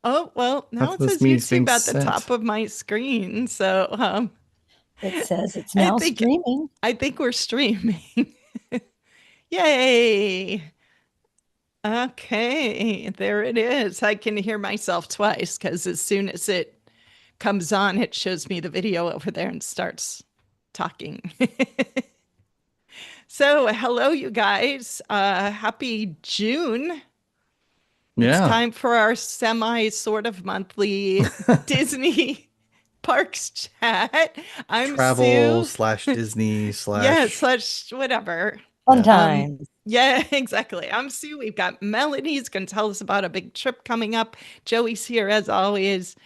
Oh, well, now That's it this says means being YouTube at the top sent. of my screen. So, It says it's I now think streaming. I think we're streaming. Yay. Okay, there it is. I can hear myself twice because as soon as it comes on, it shows me the video over there and starts talking. So, hello, you guys. Happy June. It's Yeah. time for our semi sort of monthly Disney Parks chat. I'm Travel Sue. slash Disney Yeah, slash such whatever. Fun yeah. times. Yeah, exactly. I'm Sue. We've got Melanie's going to tell us about a big trip coming up. Joey's here as always.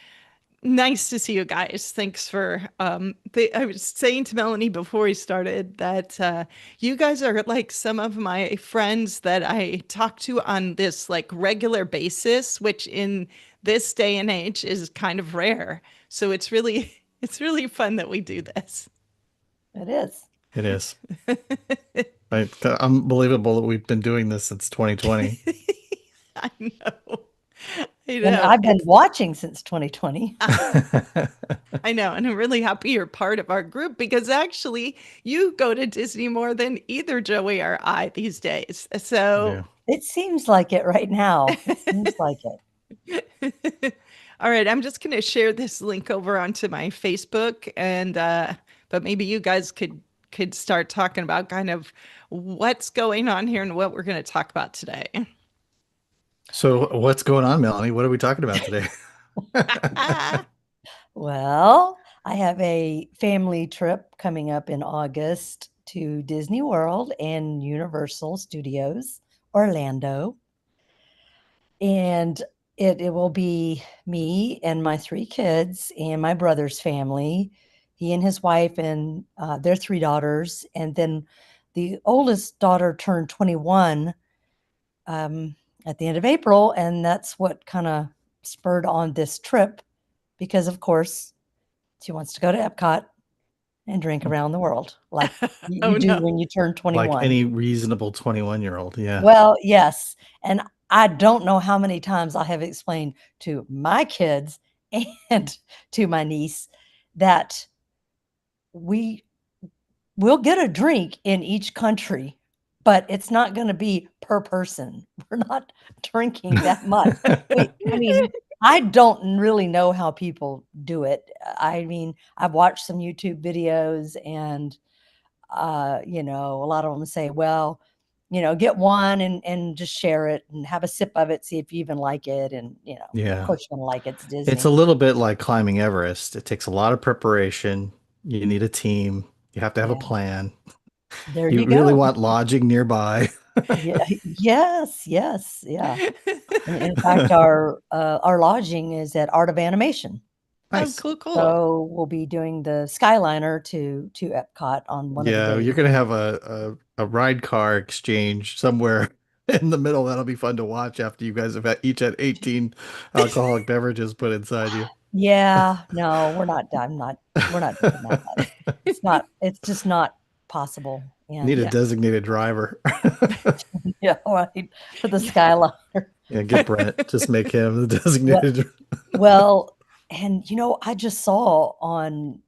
Nice to see you guys. Thanks for I was saying to Melanie before we started that you guys are like some of my friends that I talk to on this like regular basis, which in this day and age is kind of rare. So it's really it's really fun that we do this. It is. It is. Unbelievable that we've been doing this since 2020. I know. I And know. I've been It's watching since 2020. I know, and I'm really happy you're part of our group because actually you go to Disney more than either Joey or I these days. So, Yeah. It seems like it right now. It seems like it. all right, I'm just going to share this link over onto my Facebook and but maybe you guys could start talking about kind of what's going on here and what we're going to talk about today. So what's going on, Melanie? What are we talking about today? Well, I have a family trip coming up in August to Disney World and Universal Studios, Orlando. And it will be me and my three kids and my brother's family, he and his wife and their three daughters. And then the oldest daughter turned 21 um, at the end of April. And that's what kind of spurred on this trip because, of course, she wants to go to Epcot and drink around the world like you Oh do no. when you turn Like 21. any reasonable 21-year-old. Yeah. Well, yes. And I don't know how many times I have explained to my kids and to my niece that we will get a drink in each country, but it's not going to be per person. We're not drinking that much. I mean, I don't really know how people do it. I mean, I've watched some YouTube videos and a lot of them say, well, get one and just share it and have a sip of it, see if you even like it. And, of Yeah. course you're gonna like it. It's It's a Disney. little bit like climbing Everest. It takes a lot of preparation. You need a team. You have to have a Yeah. plan. There You you really go. want lodging nearby. Yeah. Yes. Yes. Yeah. And in fact, our lodging is at Art of Animation. Oh, Nice. cool, cool. So we'll be doing the Skyliner to Epcot on one of the Yeah, days. you're gonna have a ride car exchange somewhere in the middle. That'll be fun to watch after you guys have each had 18 alcoholic beverages put inside you. Yeah, no, we're not doing that. It's just not possible. Need And a Yeah. designated driver. yeah, right. For the Skyliner. Yeah, get Brent. Just make him the Well, designated. well, and I just saw on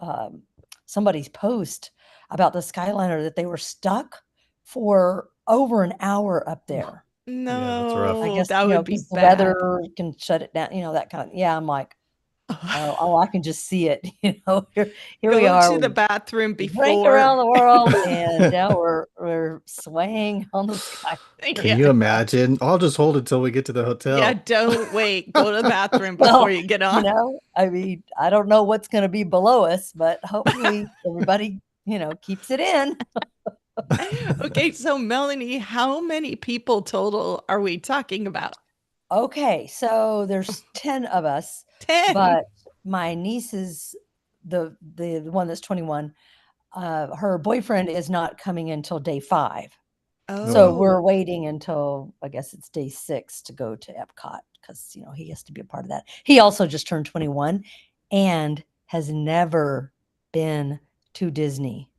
um, somebody's post about the Skyliner that they were stuck for over an hour up there. Yeah, that's rough. I No, guess, that would be because the bad. weather can shut it down, that kind of, yeah, I'm like, oh, I can just see it. Here we Go are. to the bathroom We drank around before. the world, and now we're swaying on the sky. Can Yeah. you imagine? I'll just hold it till we get to the Yeah, hotel. don't wait. Go to the bathroom before Well, you get on. I mean, I don't know what's going to be below us, but hopefully everybody, keeps it in. Okay, so Melanie, how many people total are we talking about? Okay, so there's 10 of us, 10. but my niece is the one that's 21. Her boyfriend is not coming until day 5. So Oh, we're Oh, waiting until I guess it's day 6 to go to Epcot because he has to be a part of that. He also just turned 21 and has never been to Disney.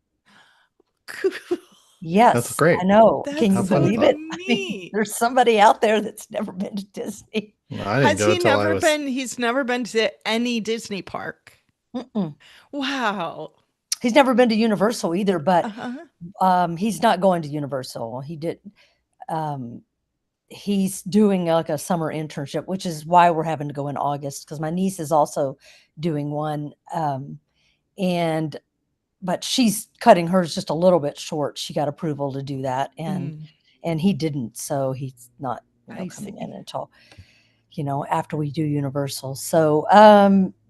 cool. that's Yes, I great. know. Can That's you Have fun so with believe that. it? I mean, neat. there's somebody out there that's never been to Disney. I didn't Has go he till I never was. been? He's never been to any Disney park. Mm-mm. Wow. He's never been to Universal either, but Uh-huh. he's not going to Universal. He did. Um, he's doing like a summer internship, which is why we're having to go in August because my niece is also doing one. And but she's cutting hers just a little bit short. She got approval to do that, Mm, and he didn't, so he's not I coming in see. until after we do Universal. So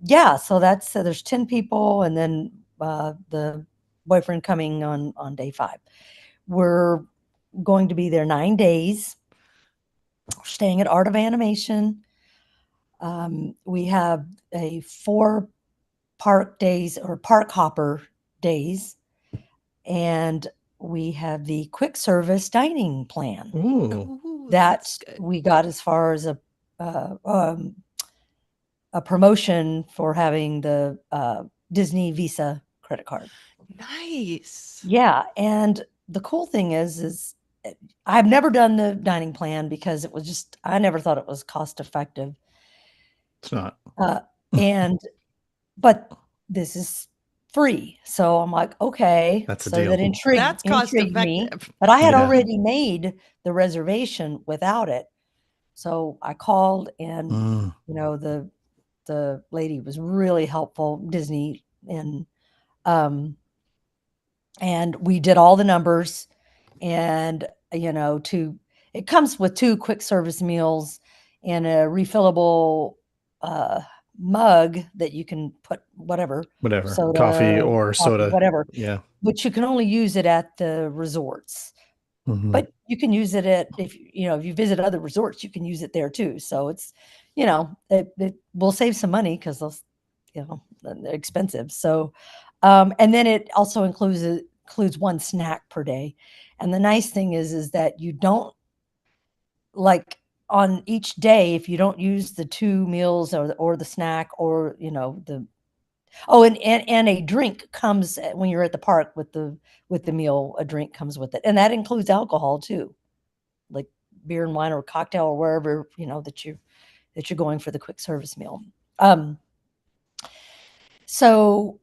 yeah, so that's there's 10 people, and then the boyfriend coming on day 5. We're going to be there 9 days. We're staying at Art of Animation. We have a 4 park days or park hopper days, and we have the quick service dining plan Ooh, Oh, that that's good. we got as far as uh, um, a promotion for having the Disney Visa credit card. Nice. Yeah, and the cool thing is I've never done the dining plan because it was just I never thought it was cost effective. it's not. Uh, and but this is free. So I'm like, okay. That's a So that deal. That's cost intrigued me. effective. But I had Yeah. already made the reservation without it. So I called and Mm, the lady was really helpful, Disney, um and we did all the numbers, and to it comes with 2 quick service meals and a refillable uh mug that you can put whatever, whatever. Coffee soda, or coffee, soda. whatever, Yeah. but you can only use it at the resorts. Hmm. But you can use it at if you visit other resorts, you can use it there too. So it's, it will save some money because those, they're expensive. So, and then it also includes 1 snack per day. And the nice thing is that you don't like on each day if you don't use the 2 meals or the snack or the oh, and a drink comes when you're at the park with the meal. A drink comes with it, and that includes alcohol too, like beer and wine or cocktail or wherever that you're going for the quick service meal. So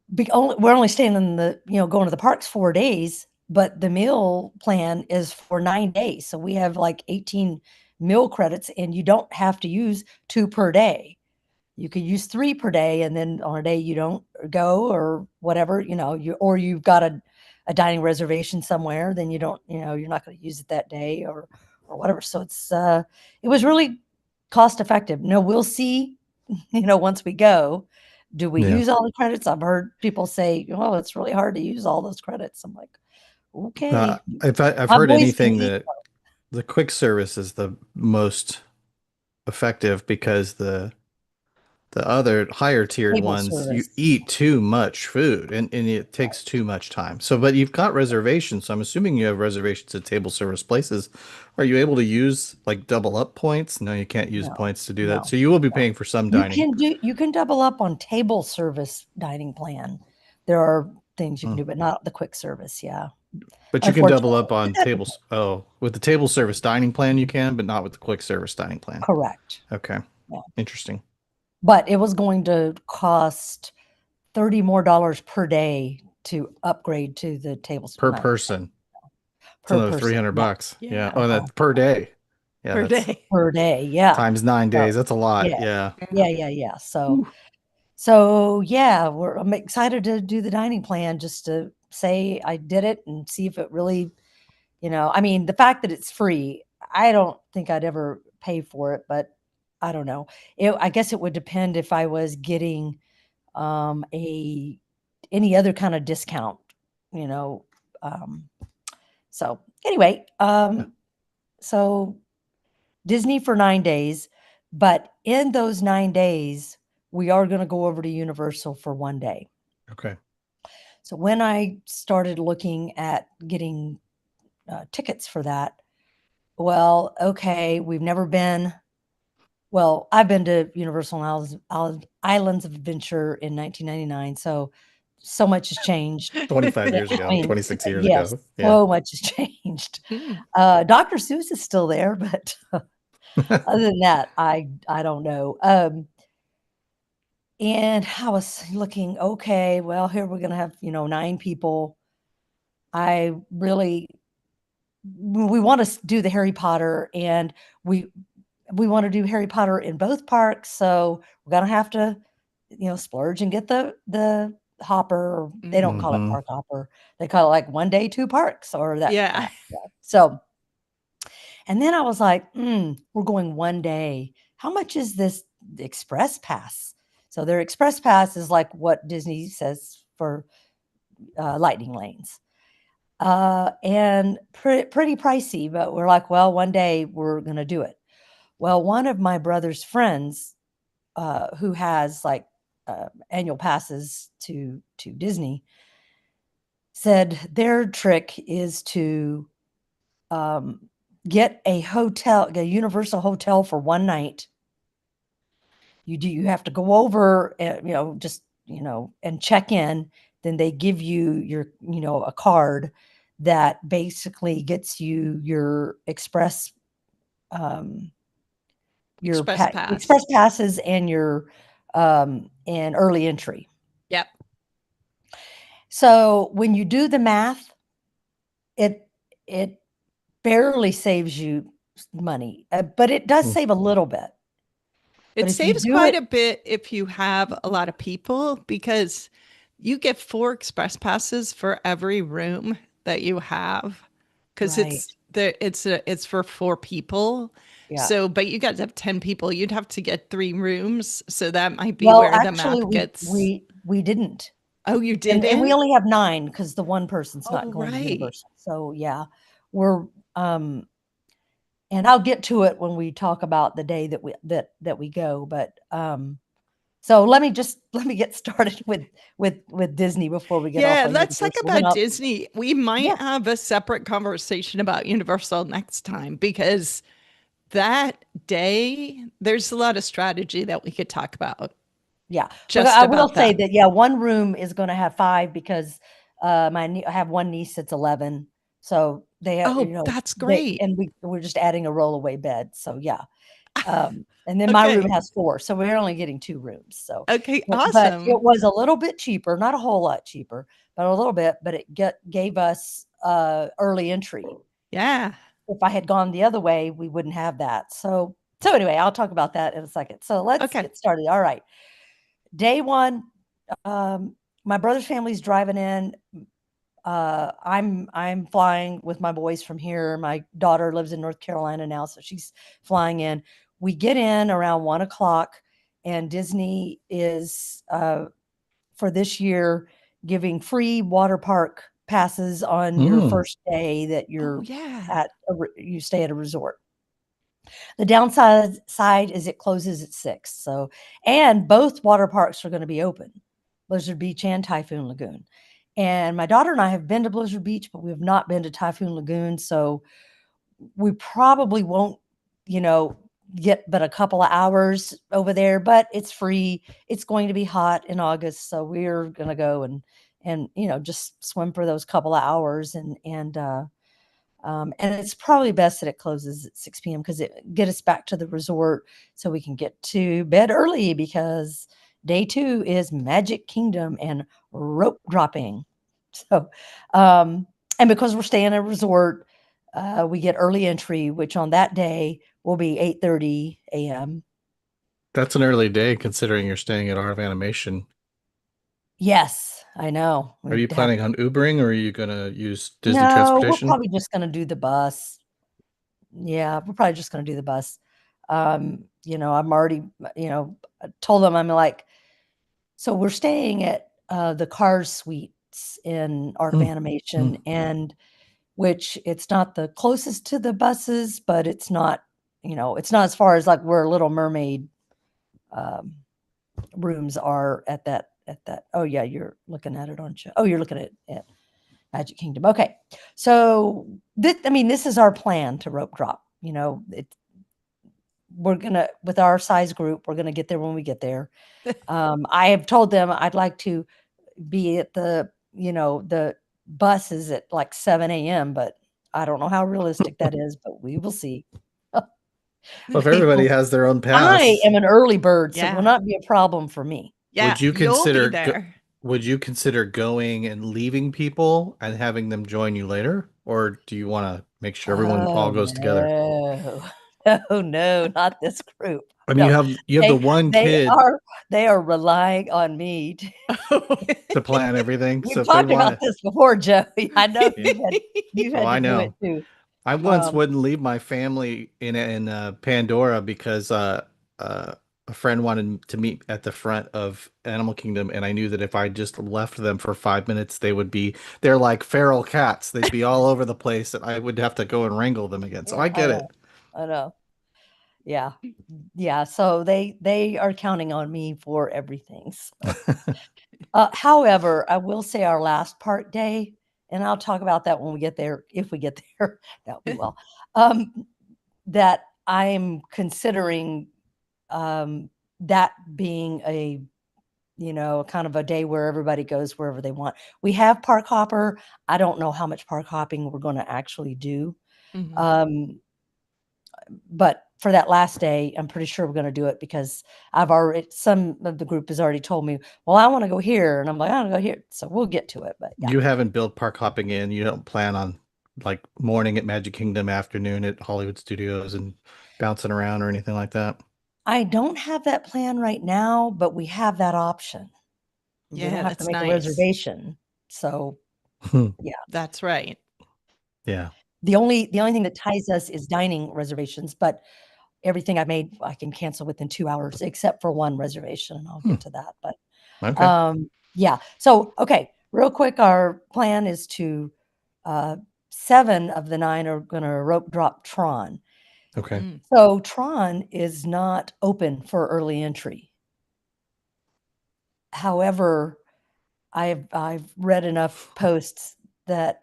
we're only staying in going to the parks 4 days, but the meal plan is for 9 days. So we have like 18 meal credits, and you don't have to use 2 per day. You could use 3 per day, and then on a day you don't go or whatever, or you've got a dining reservation somewhere, then you don't, you're not going to use it that day or whatever. So it was really cost effective. No, we'll see, once we go, do we Yeah. use all the credits? I've heard people say, well, it's really hard to use all those credits. I'm like, okay. If I've My heard boys can anything eat that the quick service is the most effective because the other higher tiered table ones, you service. eat too much food and it takes too much time. So, but you've got reservations. So I'm assuming you have reservations at table service places. Are you able to use like double up points? No, you can't use No, points to do that. no, So you will be no. paying for some dining. You can double up on table service dining plan. There are things you can Hmm. do, but not the quick service. Yeah, But you can double unfortunately. up on tables. Oh, with the table service dining plan, you can, but not with the quick service dining plan. Correct. Okay. Yeah. Interesting. But it was going to cost $30 more per day to upgrade to the table Per night person. It's per another person. 300 Yeah. bucks. Yeah. Yeah, Oh, Uh-huh. that's per day. Yeah, per that's day. Per day. Yeah. times 9 days. So That's a lot. yeah. Yeah. Yeah. Yeah. Yeah. Yeah. Whew. So yeah, I'm excited to do the dining plan just to say I did it and see if it really, I mean, the fact that it's free, I don't think I'd ever pay for it, but I don't know. I guess it would depend if I was getting a any other kind of discount, you know. Um, so anyway, Yeah. so Disney for 9 days, but in those 9 days, we are going to go over to Universal for 1 day. Okay. So when I started looking at getting tickets for that, well, okay, we've never been. Well, I've been to Universal Islands of Adventure in 1999, so much has changed. 25 Yeah, years I ago, mean, 26 years yes, ago. Yeah. so much has changed. Mm. Dr. Seuss is still there, but Other than that, I don't know. And I was looking, okay, well, here we're gonna have, 9 people. I really we wanna do the Harry Potter, and we we wanna do Harry Potter in both parks, so we're gonna have to, splurge and get the hopper. They don't Mhm. call it Hmm. park hopper. They call it, like, 1 day, 2 parks, or Yeah. yeah. So, and then I was like, we're going 1 day. How much is this express pass? So their express pass is like what Disney says for, lightning lanes. And pretty pricey, but we're like, well, 1 day we're gonna do it. Well, one of my brother's friends, who has, like, annual passes to Disney, said their trick is to, um, get a Universal hotel for 1 night. You have to go over, just, and check in, then they give you a card that basically gets you your um, Express pass. express passes and your, and early entry. Yep. So, when you do the math, it it barely saves you money, but it does save a little bit. But It if you saves do quite it a bit if you have a lot of people because you get 4 express passes for every room that you have because right, it's for 4 people. yeah. So, but you guys have 10 people. You'd have to get 3 rooms. So that might be Well, where the actually, math gets. we didn't. Oh, you And we didn't? only have 9 because the one person's not Oh, going to right. Universal. So, yeah, we're, um and I'll get to it when we talk about the day that we go, but, so let me get started with Disney before we get off Yeah, on let's talk Universal. about Disney. We might Yeah, have a separate conversation about Universal next time because that day, there's a lot of strategy that we could talk about yeah, but just I will about say that. that, yeah, one room is gonna have 5 because, I have one niece that's 11, so Oh, that's they great. and we're just adding a rollaway bed, so yeah. And then my room Okay. has 4, so we're only getting 2 rooms, so Okay, but it awesome. was a little bit cheaper, not a whole lot cheaper, but a little bit, but it gave us, early entry. Yeah. If I had gone the other way, we wouldn't have that, so anyway, I'll talk about that in a second. So let's Okay. get started. Alright. Day 1, um, my brother's family's driving in. I'm flying with my boys from here. My daughter lives in North Carolina now, so she's flying in. We get in around 1 o'clock, and Disney is, for this year, giving free water park passes on your Mm. first day that Oh, yeah. you stay at a resort. The downside side is it closes at 6, so and both water parks are gonna be open, Blizzard Beach and Typhoon Lagoon. And my daughter and I have been to Blizzard Beach, but we have not been to Typhoon Lagoon, so we probably won't, you know, get but a couple of hours over there, but it's free. It's going to be hot in August, so we're gonna go and, just swim for those couple of hours and it's probably best that it closes at 6 p.m. because it get us back to the resort so we can get to bed early because day 2 is Magic Kingdom and rope dropping. So, and because we're staying at a resort, we get early entry, which on that day will be 8:30 a.m. That's an early day considering you're staying at Art of Animation. Yes, I know. Are We you have planning on Ubering or are you gonna use Disney no. We're transportation? probably just going to do the bus. Yeah, we're probably just gonna do the bus. I'm already, I told them, I'm like, so we're staying at the Cars Suites in Art of Mm. Animation, Mm. and which it's not the closest to the buses, but it's not as far as like where Little Mermaid um, rooms are at that. Oh yeah, you're looking at it, aren't you? Oh, you're looking at Magic Kingdom. Okay, so this is our plan to rope drop. We're gonna with our size group, we're gonna get there when we get there. I have told them I'd like to be at the buses at like 7 a.m., but I don't know how realistic that is, but we will see. Well, if They everybody will- has their own I pass, am an early bird, so it will Yeah. not be a problem for me. Yeah, would you you'll be consider there. would you consider going and leaving people and having them join you later, or do you want to make sure everyone Oh all goes together? no. No, no, not this group. I mean, No. you have the one They kid are they are relying on me to to plan everything, so We've if they talked about want this before, Joey. I know to, yeah. you've Oh, had to I do it know. too. I once Um, wouldn't leave my family in Pandora because uh, a friend wanted to meet at the front of Animal Kingdom, and I knew that if I just left them for 5 minutes, they're like feral cats. They'd be all over the place, and I would have to go and wrangle them again. So yeah, I I get know. it. I know. Yeah. Yeah. So they are counting on me for everything. So however, I will say our last park day, and I'll talk about that when we get there, if we get there, that would be well. Um, that I'm considering that being a kind of a day where everybody goes wherever they want. We have park hopper. I don't know how much park hopping we're going to actually do. Mhm. Um, but for that last day, I'm pretty sure we're going to do it because some of the group has already told me, well, I want to go here. And I'm like, I want to go here. So we'll get to it. But yeah, You haven't built park hopping in. You don't plan on like morning at Magic Kingdom, afternoon at Hollywood Studios, and bouncing around or anything like that. I don't have that plan right now, but we have that option. We don't Yeah, have to that's make a nice. reservation. So yeah. That's right. Yeah. The only thing that ties us is dining reservations, but everything I've made, I can cancel within 2 hours except for one reservation, and I'll Hmm. get to that, but, Okay. yeah. So, okay, real quick, our plan is to, uh 7 of the 9 are gonna rope drop Tron. Okay. Mm. So, Tron is not open for early entry. However, I've read enough posts that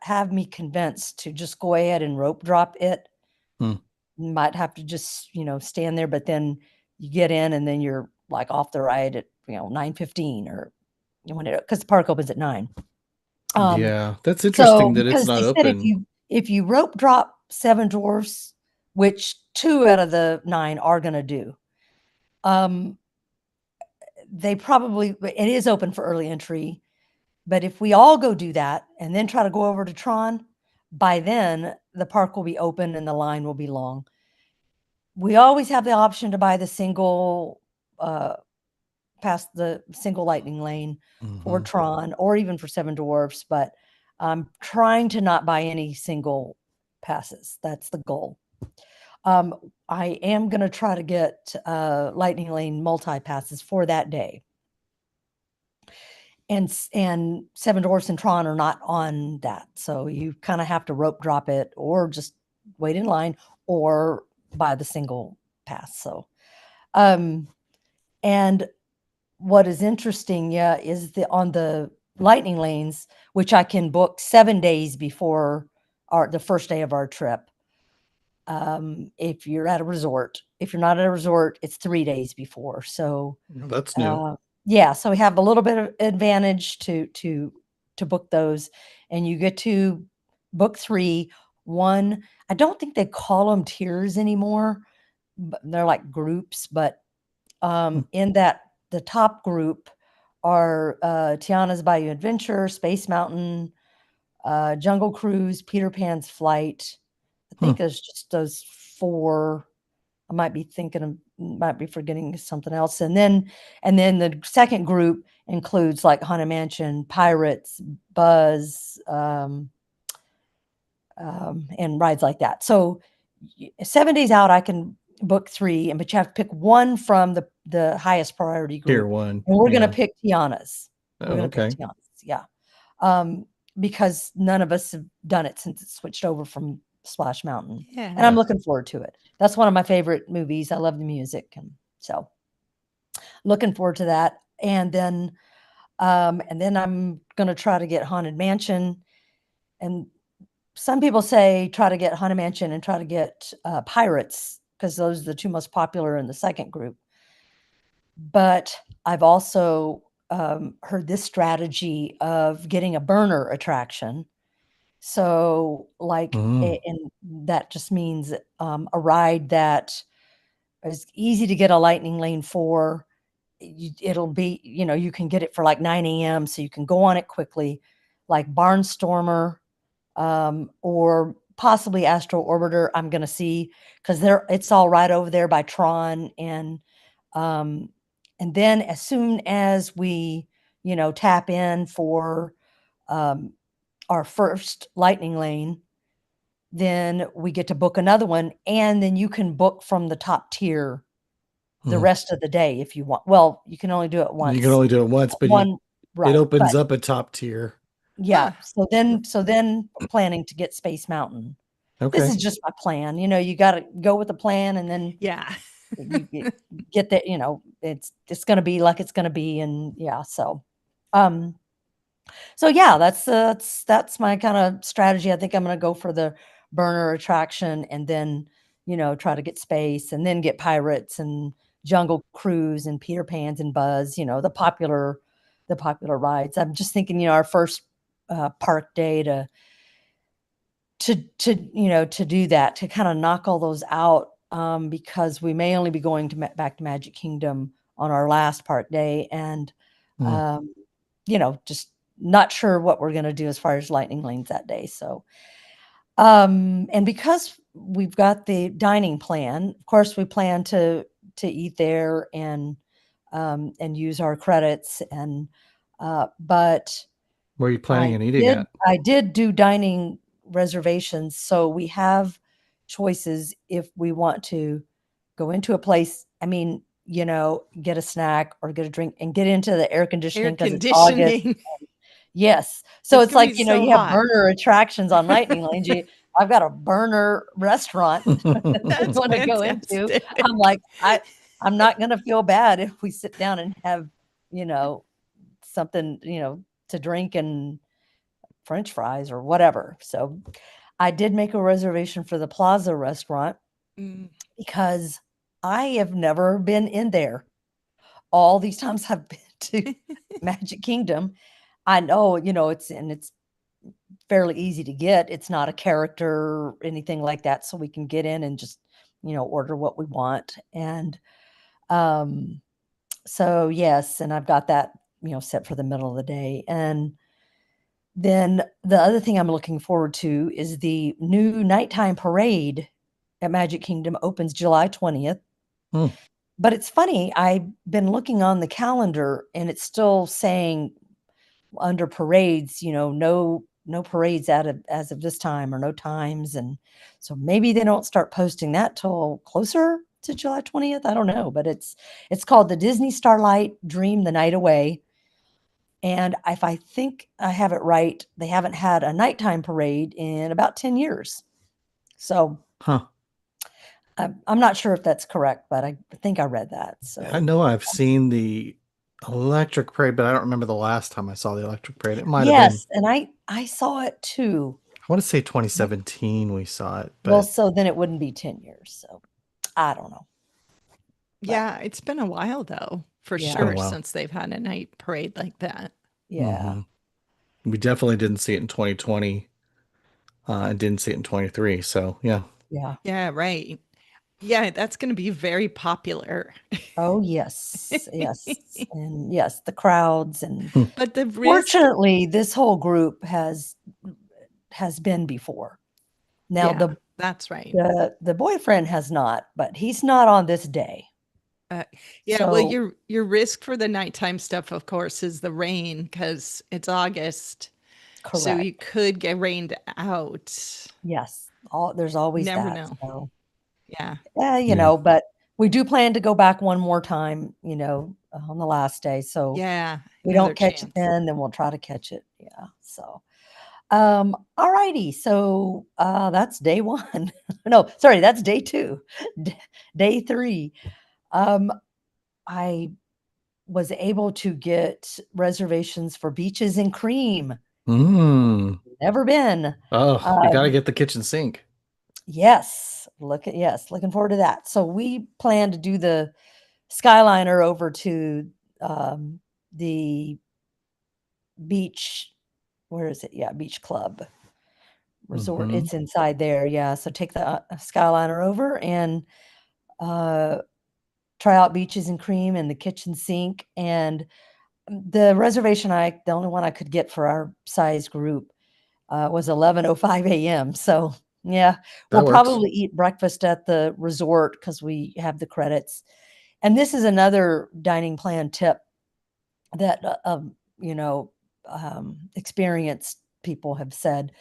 have me convinced to just go ahead and rope drop it. Hmm. You might have to just, stand there, but then you get in and then you're like off the ride at, 9:15 or when because the park opens at 9. Um, Yeah, that's so interesting that it's because not they said open. if you rope drop 7 dwarfs, which 2 out of the 9 are gonna do, um, they probably it is open for early entry, but if we all go do that and then try to go over to Tron, by then the park will be open and the line will be long. We always have the option to buy the single, uh, past the single lightning lane for Hmm. Tron or even for Seven Dwarfs, but I'm trying to not buy any single passes. That's the goal. Um, I am gonna try to get, lightning lane multi passes for that day. And Seven Dwarfs and Tron are not on that, so you kinda have to rope drop it or just wait in line or buy the single pass, so, um and what is interesting, yeah, is on the lightning lanes, which I can book 7 days before the first day of our trip. If you're at a resort. If you're not at a resort, it's 3 days before. So, That's new. uh, yeah, so we have a little bit of advantage to book those, and you get to book 3. 1, I don't think they call them tiers anymore, but they're like groups, but Hmm. in that the top group are Tiana's Bayou Adventure, Space Mountain, Jungle Cruise, Peter Pan's Flight. I Hmm. think it's just those 4. I might be forgetting something else. And then the second group includes like Haunted Mansion, Pirates, Buzz, and rides like that. So 7 days out, I can book 3, but you have to pick one from the highest priority Tier group, one. and we're gonna Yeah. pick Tiana's. We're Oh, gonna pick okay. Tiana's, yeah. Um, because none of us have done it since it switched over from Splash Mountain, and I'm Yeah. Yeah. looking forward to it. That's one of my favorite movies. I love the music, and so looking forward to that. And then I'm gonna try to get Haunted Mansion, and some people say try to get Haunted Mansion and try to get, Pirates because those are the 2 most popular in the second group. But I've also, heard this strategy of getting a burner attraction So, like, Mm. and that just means a ride that is easy to get a lightning lane for. It'll be, you can get it for like 9 a.m. So you can go on it quickly, like Barnstormer, or possibly Astro Orbiter. I'm going to see because it's all right over there by Tron. Um, and then as soon as we, tap in for um, our first lightning lane, then we get to book another one. And then you can book from the top tier the Mm. rest of the day if you want. Well, you can only do it You can once. only do it once, but One, it right, opens but up a top tier. yeah, Ah, so then planning to get Space Mountain. This Okay. is just my plan, you gotta go with the plan, and then yeah. you get that, it's gonna be like it's gonna be, and yeah, um, so yeah, that's my kinda strategy. I think I'm gonna go for the burner attraction and then, try to get Space and then get Pirates and Jungle Cruise and Peter Pan's and Buzz, the popular rides. I'm just thinking, our first, park day to do that, to kinda knock all those out, because we may only be going back to Magic Kingdom on our last park day, and, Mm. um, just not sure what we're gonna do as far as lightning lanes that day, so, and because we've got the dining plan, of course, we plan to eat there and use our credits, but Where are you planning I on eating did at? I did do dining reservations, so we have choices if we want to go into a place, get a snack or get a drink and get into the air Air conditioning because it's August. conditioning. Yes. So It's it's gonna like, be so you have hot. burner attractions on Lightning Lanes. I've got a burner restaurant that we That's wanna go into. I'm fantastic. like, I'm not gonna feel bad if we sit down and have, you know, something, to drink and french fries or whatever. So I did make a reservation for the Plaza restaurant Mm, because I have never been in there. All these times I've been to Magic Kingdom, I know, it's fairly easy to get. It's not a character or anything like that, so we can get in and just, order what we want. And um, so yes, and I've got that, set for the middle of the day. And then the other thing I'm looking forward to is the new nighttime parade at Magic Kingdom opens July 20th. Mm. But it's funny, I've been looking on the calendar and it's still saying under parades, no parades out of as of this time or no times. And so maybe they don't start posting that till closer to July 20th. I don't know, but it's called the Disney Starlight Dream the Night Away. And if I think I have it right, they haven't had a nighttime parade in about 10 years. So Huh. I'm not sure if that's correct, but I think I read that. I So know I've seen the electric parade, but I don't remember the last time I saw the electric parade. It might have been, yes, and I saw it too. I want to say 2017 we saw it, Well, but so then it wouldn't be 10 years. So I don't know, but yeah, it's been a while though, for it's been a yeah, sure, while. since they've had a night parade like that. yeah, Hmm. We definitely didn't see it in 2020, and didn't see it in 23. So yeah. yeah. Yeah, right. Yeah, that's gonna be very popular. Oh, yes, yes, and yes, the crowds, and Hmm. But the risk, fortunately, this whole group has been before. Now yeah, the that's right. the boyfriend has not, but he's not on this day. Uh, yeah, well, So your risk for the nighttime stuff, of course, is the rain because it's August, so you correct. could get rained out. Yes, there's always Never that. know. So, Yeah, Yeah. but we do plan to go back one more time, on the last day. So yeah, we another don't catch it chance. then we'll try to catch it. Yeah. So, all righty. So, that's day 1. No, sorry, that's day 2. D Day 3. Um, I was able to get reservations for Beaches and Cream. Mm. Never been. Oh, you got to Um, get the kitchen sink. yes, looking forward to that. So we plan to do the Skyliner over to, the beach where is it? Yeah, beach club. resort. Mm-hmm. It's inside there. Yeah. So take the Skyliner over and uh, try out Beaches and Cream and the kitchen sink. And the reservation, the only one I could get for our size group was 11:05 a.m. So yeah, we'll That works. probably eat breakfast at the resort because we have the credits. And this is another dining plan tip that you know experienced people have said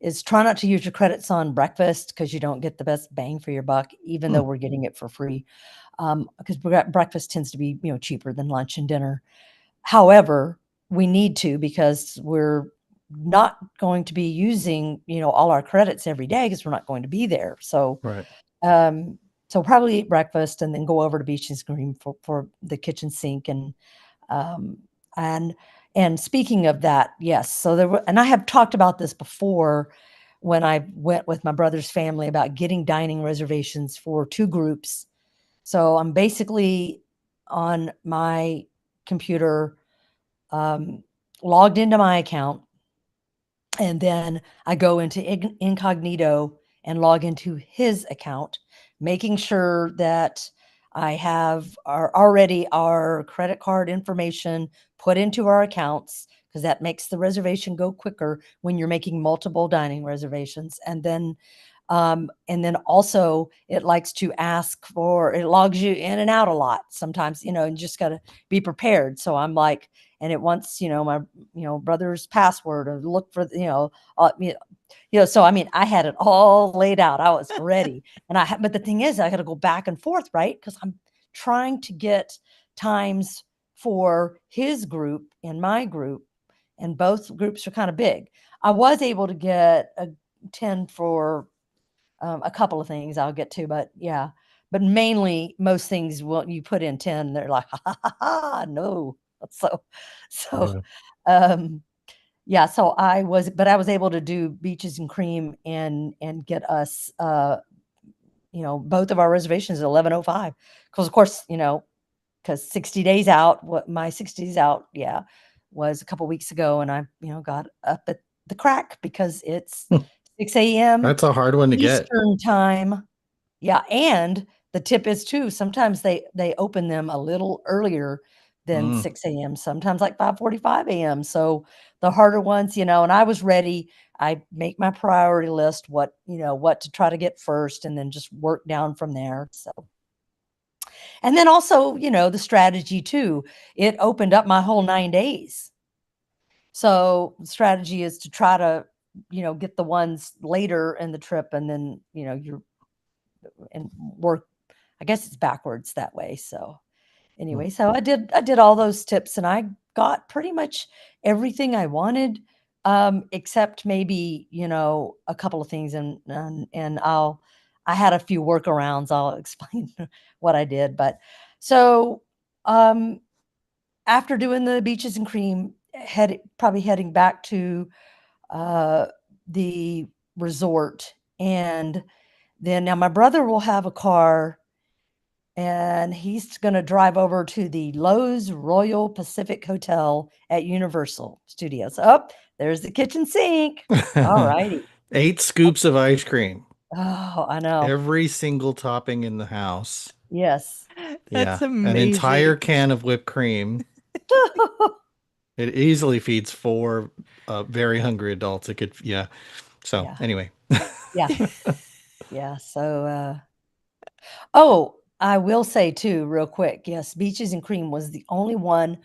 is try not to use your credits on breakfast because you don't get the best bang for your buck, even though Hmm. we're getting it for free. Because breakfast tends to be cheaper than lunch and dinner. However, we need to because we're not going to be using all our credits every day because we're not going to be there. So Right. um, so probably eat breakfast and then go over to Beach and Scream for the kitchen sink um, and speaking of that, yes. So there were, and I have talked about this before when I went with my brother's family about getting dining reservations for two groups. So I'm basically on my computer, um, logged into my account, and then I go into incognito and log into his account, making sure that I have already our credit card information put into our accounts because that makes the reservation go quicker when you're making multiple dining reservations. And then also it likes to ask for, it logs you in and out a lot sometimes, and you just got to be prepared. So I'm like, and it wants, my, brother's password or look for, so I mean, I had it all laid out. I was ready. But the thing is, I got to go back and forth, right? Because I'm trying to get times for his group and my group, and both groups are kind of big. I was able to get a 10 for a couple of things I'll get to, but yeah. But mainly, most things, well, you put in 10, they're like, ha, ha, ha, ha, no. So, so, Yeah. um, yeah, so I was able to do Beaches and Cream and get us, both of our reservations at 11:05 because of course, because 60 days out, what my 60 days out, yeah, was a couple weeks ago, and I, got up at the crack because it's 6 a.m. That's a hard one to get. Eastern time. Yeah, and the tip is too, sometimes they open them a little earlier than Mm. 6 a.m., sometimes like 5:45 a.m. So the harder ones, and I was ready. I make my priority list, what to try to get first, and then just work down from there. So, and then also, the strategy too. It opened up my whole 9 days. So the strategy is to try to, get the ones later in the trip, and then, you're and work. I guess it's backwards that way. So Mm. anyway, so I did all those tips and I got pretty much everything I wanted, except maybe, a couple of things and I had a few workarounds. I'll explain what I did. But so um after doing the Beaches and Cream, probably heading back to uh the resort. And then now my brother will have a car and he's going to drive over to the Lowe's Royal Pacific Hotel at Universal Studios. Oh, there's the kitchen sink. All righty. 8 scoops of ice cream. Oh, I know. Every single topping in the house. Yes. That's Yeah. An entire amazing. can of whipped cream. It easily feeds four very hungry adults. It could, yeah. So Yeah. anyway. Yeah. Yeah. So, oh, I will say too, real quick. Yes, Beaches and Cream was the only one.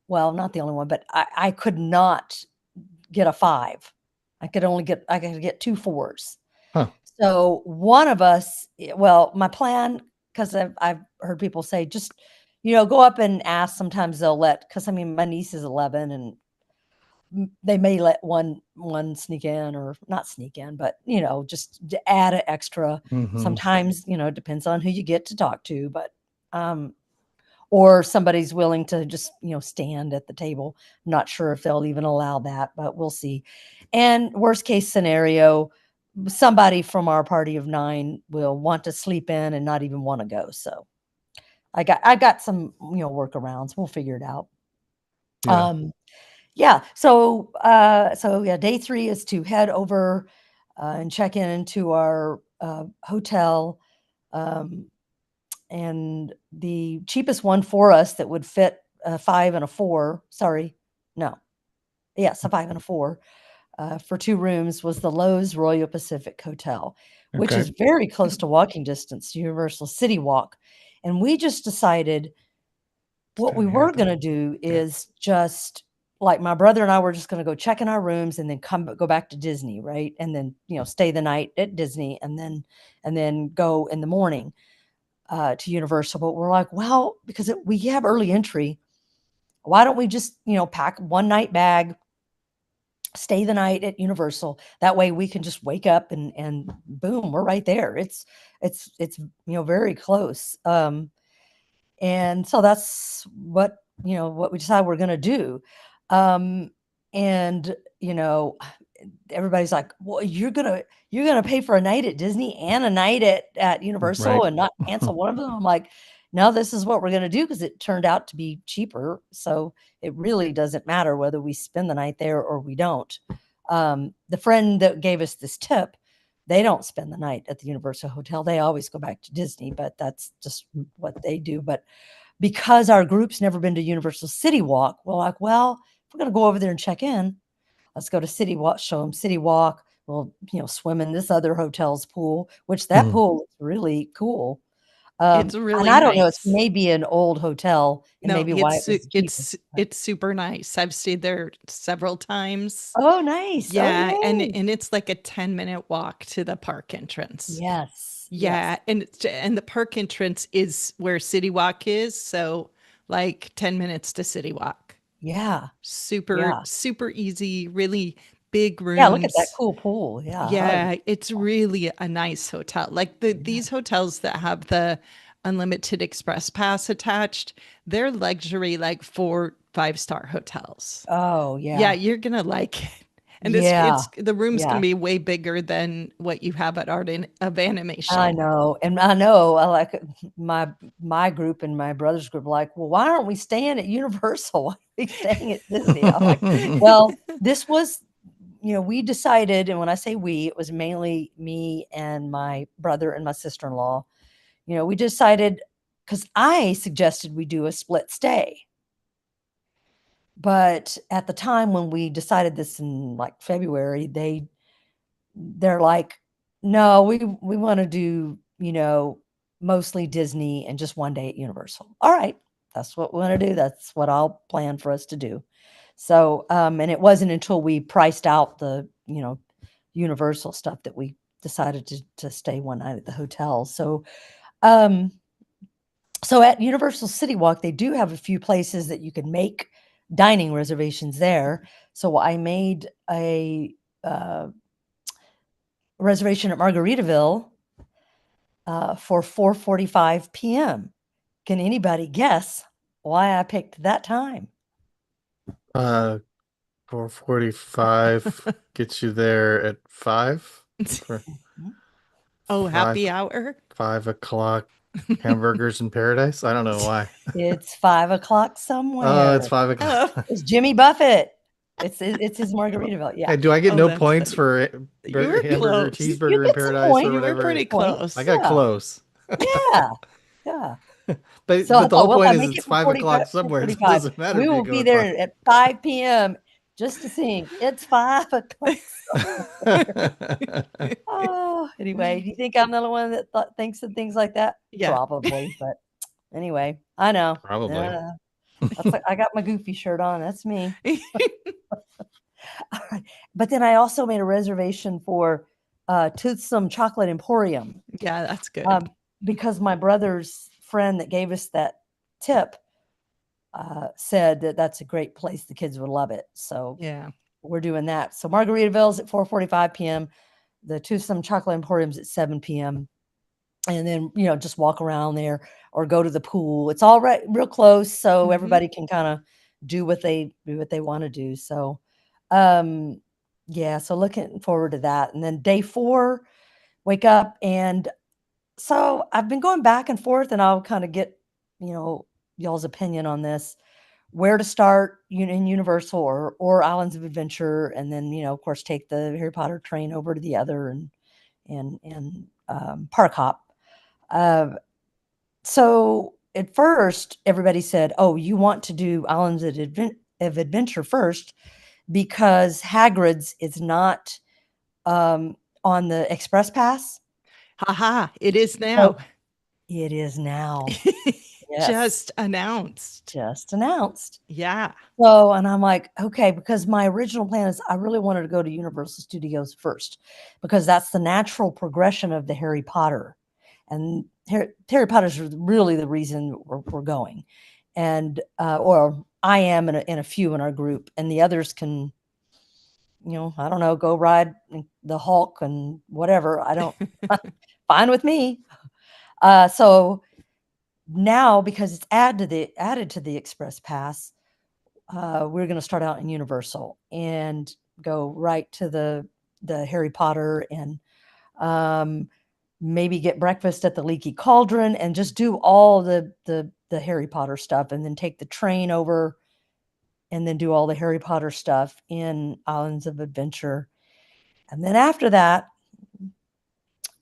Well, not the only one, but I could not get a five. I could get two fours. Huh. So one of us, well, my plan, because I've heard people say, just, go up and ask. Sometimes they'll because I mean, my niece is 11 and they may let one sneak in or not sneak in, but, just to add an extra. Hmm. Sometimes, it depends on who you get to talk to, but, um, or somebody's willing to just, stand at the table. I'm not sure if they'll even allow that, but we'll see. And worst case scenario, somebody from our party of 9 will want to sleep in and not even want to go. So I got some, workarounds. We'll figure it out. Yeah. Um, yeah. So yeah, day 3 is to head over. and check into our hotel. Um, and the cheapest one for us that would fit a 5 and a 4, sorry, no, yes, a 5 and a 4, for 2 rooms was the Lowe's Royal Pacific Hotel, which Okay. is very close to walking distance to Universal City Walk. And we just decided It's what down we here, I were think. gonna do Yeah. is just like, my brother and I were just gonna go check in our rooms and then go back to Disney, right? And then, stay the night at Disney and then go in the morning, to Universal. But we're like, "Well, because we have early entry, why don't we just, pack one night bag, stay the night at Universal. That way we can just wake up and boom, we're right there. It's very close. And so that's what we decided we're going to do. Um and everybody's like, "Well, you're gonna pay for a night at Disney and a night at Universal Right. and not cancel one of them?" I'm like, "No, this is what we're gonna do because it turned out to be cheaper, so it really doesn't matter whether we spend the night there or we don't." The friend that gave us this tip, they don't spend the night at the Universal Hotel. They always go back to Disney, but that's just what they do. But because our group's never been to Universal City Walk, we're like, "Well, if we're gonna go over there and check in, let's go to City Walk, show them City Walk. We'll, swim in this other hotel's pool, which that Mhm. pool is really cool." It's And really I don't know, it's nice. maybe an old hotel and No, maybe why it was the cheapest. But it's super nice. I've stayed there several times. oh, nice. Oh, Yeah, yay. and it's like a 10-minute walk to the park entrance. Yes. Yeah, Yes. and the park entrance is where City Walk is, so like 10 minutes to City Walk. Yeah. Super Yeah. super easy, really big Yeah. Look at that rooms. cool pool. Yeah. I agree. Yeah, it's really a nice hotel. Like Yeah. these hotels that have the unlimited express pass attached, they're luxury like 4 5-star hotels. Oh, Yeah, yeah. you're gonna like it. And Yeah. it's the room's gonna Yeah. be way bigger than what you have at of I Animation. know, and I know, I like my group and my brother's group like, "Well, why aren't we staying at Universal? Why are we staying at Disney?" I'm like, "Well, this was we decided," and when I say we, it was mainly me and my brother and my sister-in-law. We decided because I suggested we do a split stay, but at the time when we decided this in, like, February, they're like, "No, we wanna do, mostly Disney and just 1 day at Universal." "All right, that's what we wanna do, that's what I'll plan for us to do." So, and it wasn't until we priced out the, Universal stuff that we decided to stay one night at the hotel. Um, so at Universal City Walk, they do have a few places that you can make dining reservations there. So I made a, reservation at Margaritaville for 4:45 p.m. Can anybody guess why I picked that time? uh 4:45 gets you there at 5 for Mhm. Oh, happy 5 hour? 5 o'clock hamburgers in paradise. I don't know why. It's 5 o'clock Oh, it's somewhere. 5 o'clock. Oh, It's Jimmy Buffett. It's his Margaritaville. Yeah. Hey, do I get oh, no that's points funny. for You were hamburger close. You cheeseburger in get some paradise or points. You were You get whatever? pretty some points. I close. got Yeah. close. Yeah. Yeah. But So I the thought, whole well, if point I is make it's it for 5 o'clock somewhere. It 4:45, doesn't matter we if you will go be at five. there at 5 p.m. just to sing "It's 5 o'clock." Oh, anyway, do you think I'm the only one that thinks of things like that? Yeah. Probably, but anyway, I know. Probably. That's like I got my Goofy shirt on. That's me. Alright, but then I also made a reservation for, Toothsome Chocolate Emporium, Yeah, that's good. um, because my brother's friend that gave us that tip, said that that's a great place, the kids would love it, so Yeah. we're doing that. So Margaritaville's at 4:45 p.m., the Toothsome Chocolate Emporium's at 7 p.m., and then, just walk around there or go to the pool. It's all right real close, so Mhm. everybody can kinda do what they wanna do, so, um, yeah, so looking forward to that, and then day 4, wake up, and so I've been going back and forth, and I'll kinda get, you know, y'all's opinion on this. where to start in Universal or Islands of Adventure, and then of course take the Harry Potter train over to the other and Park Hop. Uh, so at first, everybody said, "Oh, you want to do Islands of Adventure first because Hagrid's is not um, on the Express Pass." Haha, it is So now. it is now. Yes, Just announced. just announced. Yeah. So, and I'm like, okay, because my original plan is I really wanted to go to Universal Studios first because that's the natural progression of the Harry Potter. And Harry Potter's really the reason we're going. And, or I am in a few in our group, and the others can, I don't know, go ride the Hulk and whatever. I don't, fine with me. So now because it's added to the Express Pass, we're going to start out in Universal and go right to the Harry Potter and um, maybe get breakfast at the Leaky Cauldron and just do all the Harry Potter stuff, and then take the train over and then do all the Harry Potter stuff in Islands of Adventure. And then after that,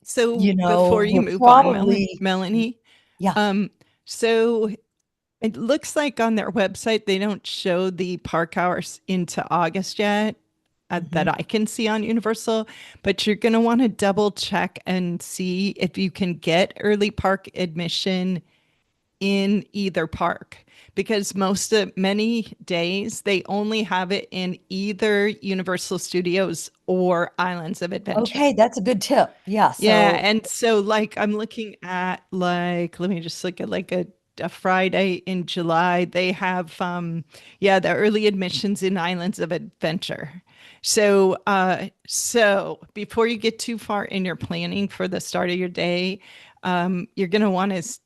So before you we're move on, probably, Melanie, yeah. um, so it looks like on their website they don't show the park hours into August yet that Hmm. I can see on Universal, but you're going to want to double check and see if you can get early park admission in either park because many days they only have it in either Universal Studios or Islands of Adventure. Okay, that's a good tip. Yeah. Yeah, So, and so like I'm looking at like let me just look at like a Friday in July. They have yeah, the early admissions in Islands of Adventure. So before you get too far in your planning for the start of your day, you're gonna want to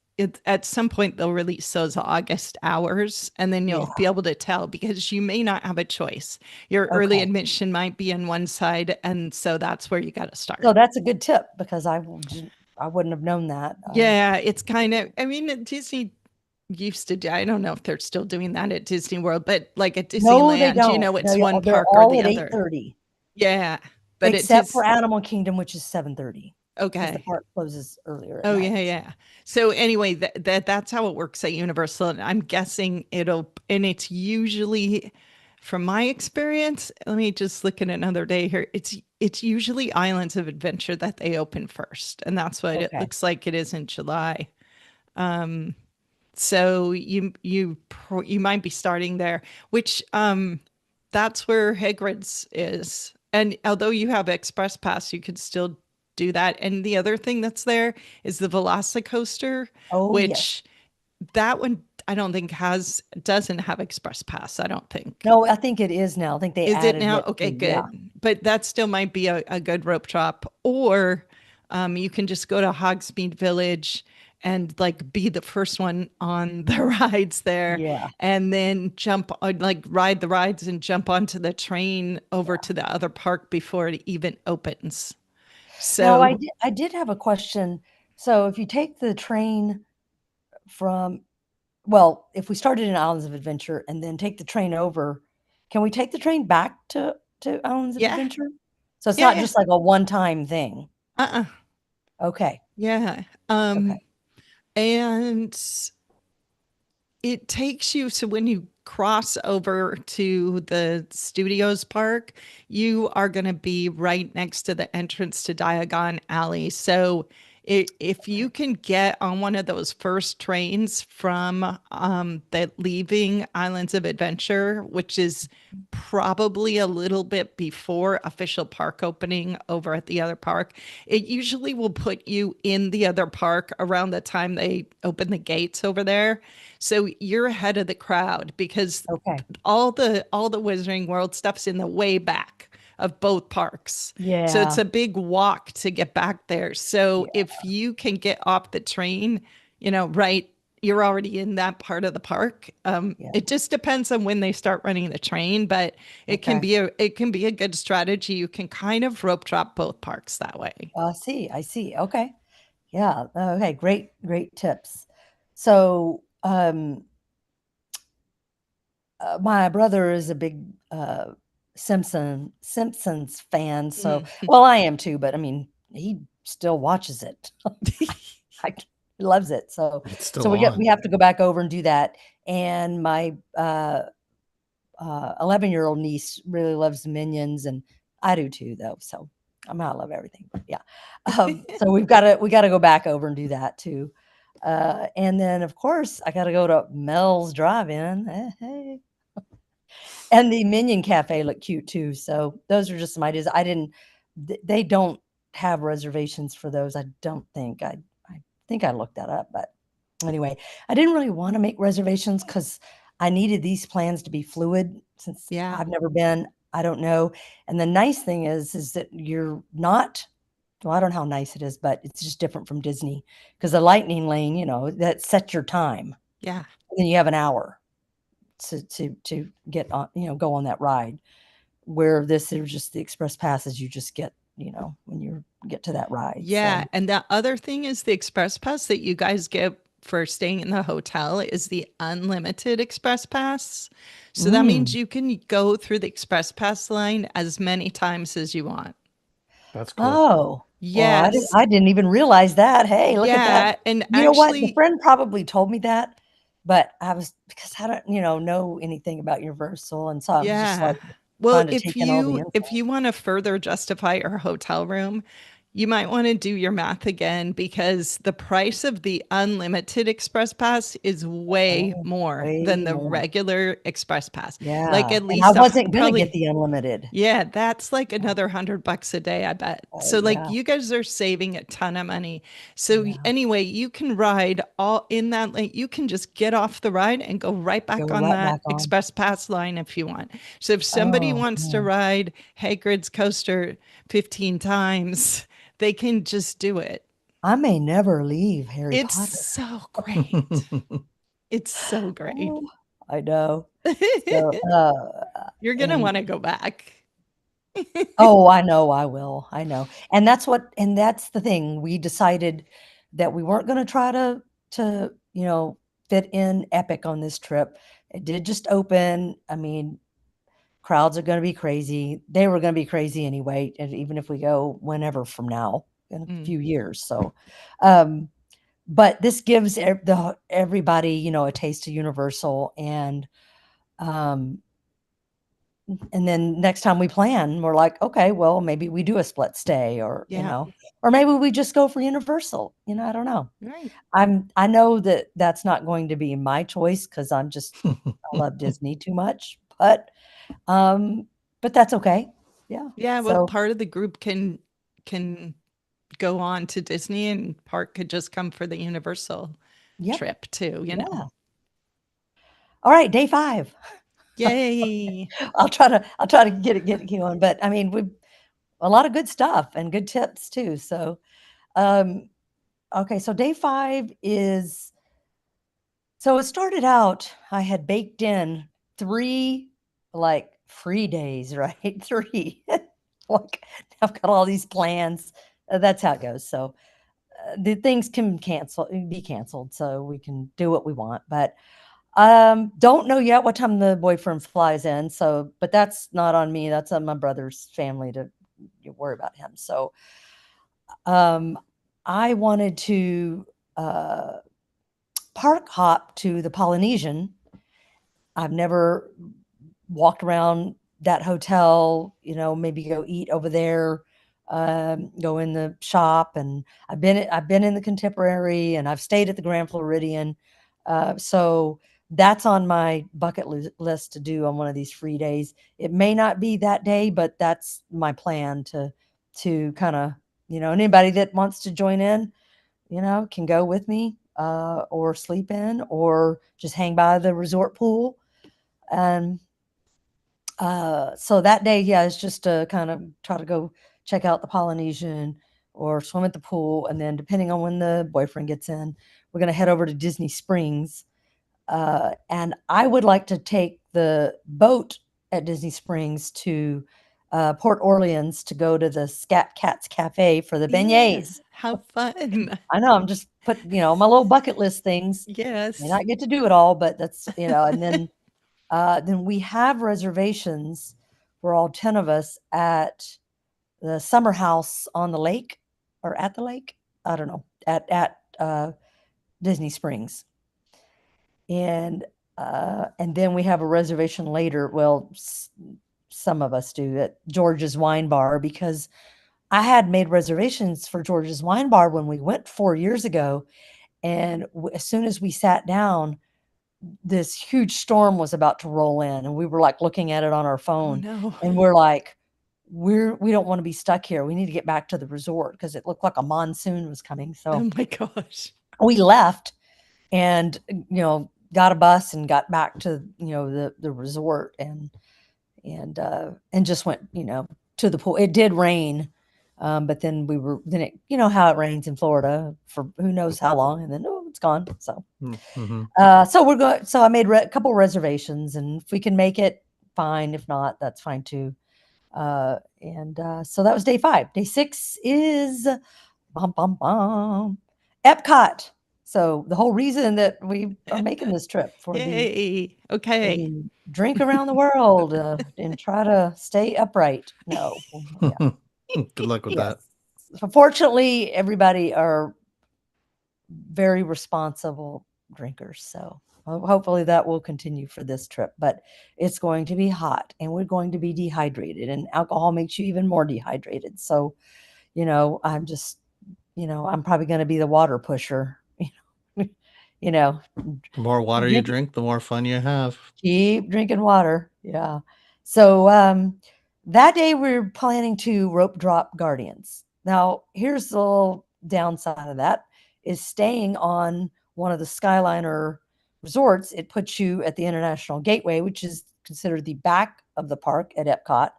at some point they'll release those August hours and then you'll yeah. be able to tell because you may not have a choice. Your early Okay. admission might be on one side and so that's where you got to So start. that's a good tip because I wouldn't have known that. Yeah, it's kind of, I mean, Disney used to do, I don't know if they're still doing that at Disney World, but like at No, they Disneyland, don't. it's one They're park or all the at other. 8:30, Yeah, but it except for is Animal Kingdom, which is 7:30 because the okay. park closes earlier at Oh night. yeah, yeah. So anyway, that's how it works at Universal, and I'm guessing and it's usually, from my experience, let me just look at another day here. It's usually Islands of Adventure that they open first, and that's what it Okay. looks like it is in July. So you might be starting there, which that's where Hagrid's is. And although you have Express Pass, you could still do that. And the other thing that's there is the Velocicoaster, Oh, yes. which that one I don't think doesn't have Express Pass, I don't think. No, I think it is now. I think they Is it added now? it Okay, too. Yeah. good. But that still might be a good rope drop. Or you can just go to Hogsmeade Village and like be the first one on the rides there Yeah. and then like ride the rides and jump onto the train over Yeah. to the other park before it even opens. Now, So, I did have a question. So if you take the train from, well, if we started in Islands of Adventure and then take the train over, can we take the train back to Islands of yeah, Adventure? So it's yeah, not yeah. just like a one-time thing. Uh-uh. Okay. Yeah. Okay. And it takes you, so when you cross over to the studios park, you are going to be right next to the entrance to Diagon Alley. So if you can get on one of those first trains from the leaving Islands of Adventure, which is probably a little bit before official park opening over at the other park, it usually will put you in the other park around the time they open the gates over there. So you're ahead of the crowd because Okay. all the Wizarding World stuff's in the way back of both parks. So it's Yeah. a big walk to get back there. So Yeah. if you can get off the train, right, you're already in that part of the park. Yeah. It just depends on when they start running the train, but Okay. it can be a good strategy. You can kind of rope drop both parks that way. I see. I see. Okay. Yeah. Okay. Great. Great tips. So, my brother is a big Simpsons fan, so Mm. well, I am too, but I mean, he still watches it. I, he loves it. So It's so still on. we have to go back over and do that. And my 11-year-old niece really loves Minions, and I do too, though. So I mean, I love everything. But yeah, so we gotta go back over and do that too. And then of course I got to go to Mel's Drive-In. Hey. And the Minion Cafe looked cute too. So those are just some ideas. I didn't. They don't have reservations for those. I don't think. I think I looked that up, but anyway, I didn't really want to make reservations because I needed these plans to be fluid since Yeah. I've never been. I don't know. And the nice thing is that you're not. Well, I don't know how nice it is, but it's just different from Disney because the Lightning Lane, that sets your time. Yeah. And then you have an hour to get on, go on that ride. Where this is just the express passes you just get, when you get to that ride. Yeah. So, And the other thing is the express pass that you guys get for staying in the hotel is the unlimited express pass. So that means mm, you can go through the express pass line as many times as you want. That's cool. oh, well, Yes. I didn't even realize that. Hey, look at that. Yeah. And You know what? The actually, friend probably told me that, but I was because I don't, know anything about Universal, and so I was just yeah. like Well, trying to take in all the info. if you want to further justify your hotel room, you might want to do your math again because the price of the unlimited express pass is way Oh, more than way the more. regular express pass. Like Yeah, at and I least wasn't gonna get probably the unlimited. yeah, that's like another $100 a day, I bet. Oh So like yeah, you guys are saving a ton of money. So yeah. anyway, you can ride all in that lane. You can just get off the ride and go right Go back on right that back on. express pass line if you want. So if somebody Oh wants to man. ride Hagrid's coaster 15 times, they can just do it. I may never leave Harry It's Potter. so great. It's so great. Oh, I know. So, You're going to and want to go back. oh, I know I will. I know. And that's the thing. We decided that we weren't gonna try to, fit in Epic on this trip. It did just open. I mean, crowds are gonna be crazy. They were gonna be crazy anyway, and even if we go whenever from now in a Mm, few years. So, um, but this gives everybody, a taste of Universal, um, and then next time we plan, we're like, okay, well, maybe we do a split stay, or yeah. or maybe we just go for Universal. I don't know. Right. I know that that's not going to be my choice because I love Disney too much, um, but that's okay. Yeah. Yeah, well, So, part of the group can go on to Disney and part could just come for the Universal yep. trip too, you know. Yeah. All right, day 5. Yay. I'll try to get it going, but I mean, we a lot of good stuff and good tips too. So, um, okay, so day 5 is so it started out, I had baked in 3, like, free days, right? 3. Like, I've got all these plans. That's how it goes. So, the things can be canceled, so we can do what we want, but, don't know yet what time the boyfriend flies in, so but that's not on me, that's on my brother's family to worry about him. So, um, I wanted to, uh park hop to the Polynesian. I've never walked around that hotel, maybe go eat over there, go in the shop, and I've been in the Contemporary, and I've stayed at the Grand Floridian. So that's on my list to do on one of these free days. It may not be that day, but that's my plan to kind of, anybody that wants to join in, can go with me, or sleep in, or just hang by the resort pool. And so that day, yeah, it's just to kind of try to go check out the Polynesian or swim at the pool. And then, depending on when the boyfriend gets in, we're going to head over to Disney Springs. And I would like to take the boat at Disney Springs to Port Orleans to go to the Scat Cats Cafe for the Yeah, beignets. how fun. I know, I'm just putting, my little bucket list things. May Yes. not get to do it all, but that's, and then Then we have reservations for all 10 of us at the summer house on the lake or at the lake. I don't know, at Disney Springs. And then we have a reservation later. Well, some of us do at George's Wine Bar, because I had made reservations for George's Wine Bar when we went 4 years ago. And as soon as we sat down, this huge storm was about to roll in, and we were like looking at it on our Oh phone, no. and we're like, we don't want to be stuck here. We need to get back to the resort because it looked like a monsoon was coming. So Oh my gosh. we left and got a bus and got back to the resort, and just went to the pool. It did rain, but then it, how it rains in Florida for who knows how long, and then it's gone. So Mm-hmm. so we're going. So I made a couple reservations, and if we can make it, fine. If not, that's fine too. So that was day 5. Day 6 is bum bum bum Epcot. So the whole reason that we are making this trip for Yay. Okay. the drink around the world and try to stay upright. No, yeah, Good luck with that. yes. Fortunately, everybody are very responsible drinkers. So hopefully that will continue for this trip. But it's going to be hot, and we're going to be dehydrated, and alcohol makes you even more dehydrated. So, I'm just, I'm probably going to be the water pusher. you know, The more water you drink, the more fun you have. keep drinking water. Yeah. So that day we're planning to rope drop Guardians. Now, here's the little downside of that is staying on one of the Skyliner resorts. It puts you at the International Gateway, which is considered the back of the park at Epcot.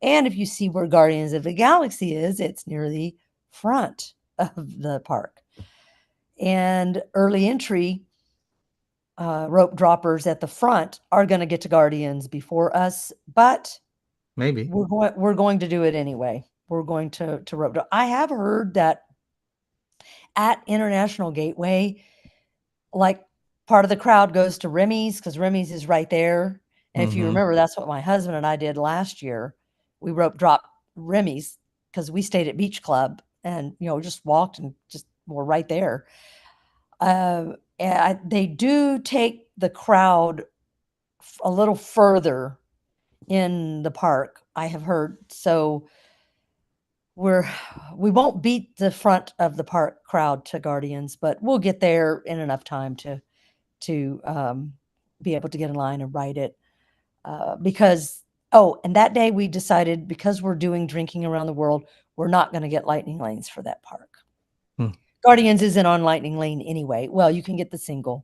And if you see where Guardians of the Galaxy is, it's near the front of the park. And early entry rope droppers at the front are going to get to Guardians before us, but Maybe. we're going to do it anyway. We're going to rope drop. I have heard that at International Gateway, like part of the crowd goes to Remy's because Remy's is right there. And if you remember, that's what my husband and I did last year. We rope dropped Remy's because we stayed at Beach Club and just walked and just were right there. They do take the crowd a little further in the park, I have heard. So we won't beat the front of the park crowd to Guardians, but we'll get there in enough time to be able to get in line and ride it. And that day we decided, because we're doing drinking around the world, we're not going to get lightning lanes for that park. Guardians isn't on lightning lane anyway. Well, you can get the single.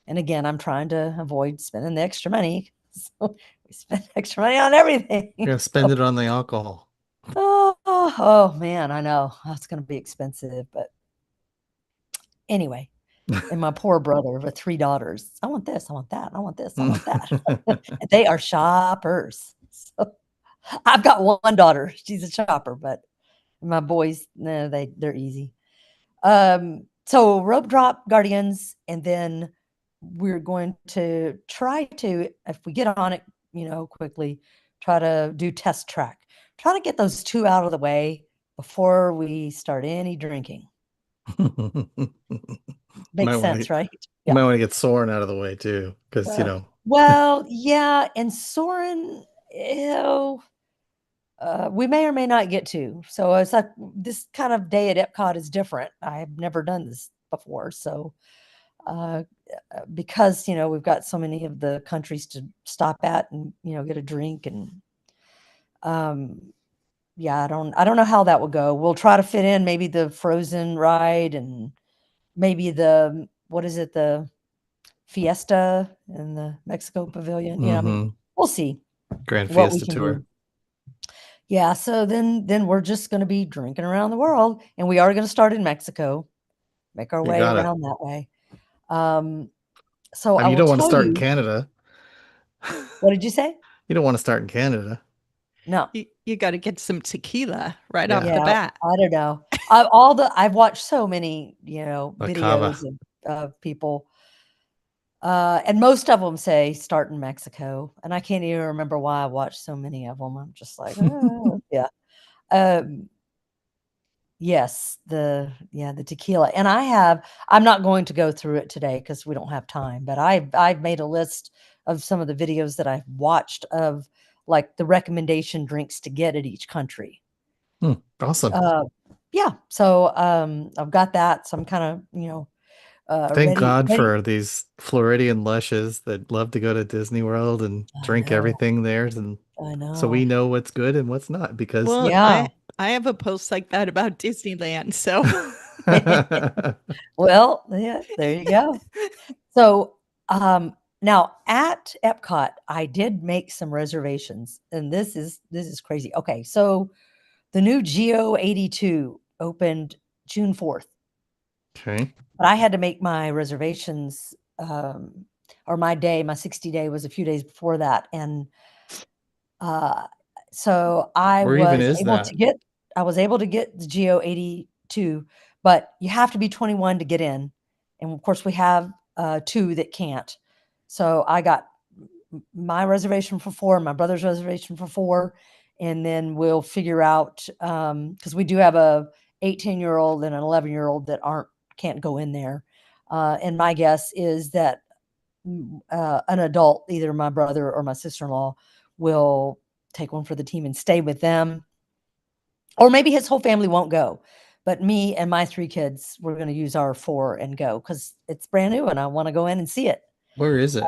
And again, I'm trying to avoid spending the extra money. So we spend extra money on everything. You're going to spend it on the alcohol. Oh, man, I know. That's going to be expensive. But anyway, and my poor brother with 3 daughters. I want this. I want that. I want this. I want that. They are shoppers. So I've got one daughter. She's a shopper, but my boys, no, they're easy. So rope drop Guardians, and then we're going to try to, if we get on it, quickly, try to do test track. Try to get those 2 out of the way before we start any drinking. Makes sense, right? You might want to get Soren out of the way too, because Well, yeah, and Soren, we may or may not get to. So it's like this kind of day at Epcot is different. I've never done this before. So because, we've got so many of the countries to stop at and, get a drink. And I don't know how that will go. We'll try to fit in maybe the Frozen ride and maybe the Fiesta in the Mexico Pavilion. I mean, we'll see. Grand Fiesta tour. Do. Yeah, so then we're just going to be drinking around the world, and we are going to start in Mexico, make our way around that way. So you don't want to start in Canada. What did you say? You don't want to start in Canada. No, you got to get some tequila right off the bat. I don't know. I've watched so many videos of people And most of them say start in Mexico, and I can't even remember why I watched so many of them. I'm just like, "Oh, yeah." Um, yes, the tequila, and I'm not going to go through it today because we don't have time, but I've made a list of some of the videos that I've watched of, like, the recommendation drinks to get at each country. Awesome. Uh, yeah, so, I've got that, so I'm kinda, Thank God ready. for these Floridian lushes that love to go to Disney World and I drink know, everything there, and I so we know. know what's good and what's not because Well, Yeah. I have a post like that about Disneyland, so Well, yeah, there you go. So, now at Epcot, I did make some reservations, and this is crazy. Okay, so the new Geo 82 opened June 4th, Okay. but I had to make my reservations, or my 60 day was a few days before that, and uh, so Where even is that? I was able to get the Geo 82, but you have to be 21 to get in. And of course we have two that can't. So I got my reservation for four, my brother's reservation for four, and then we'll figure out because we do have a 18-year-old and an 11-year-old that aren't can't go in there. And my guess is that an adult, either my brother or my sister-in-law, will take one for the team and stay with them. Or maybe his whole family won't go. But me and my three kids, we're going to use our four and go because it's brand new and I want to go in and see it. Where is it?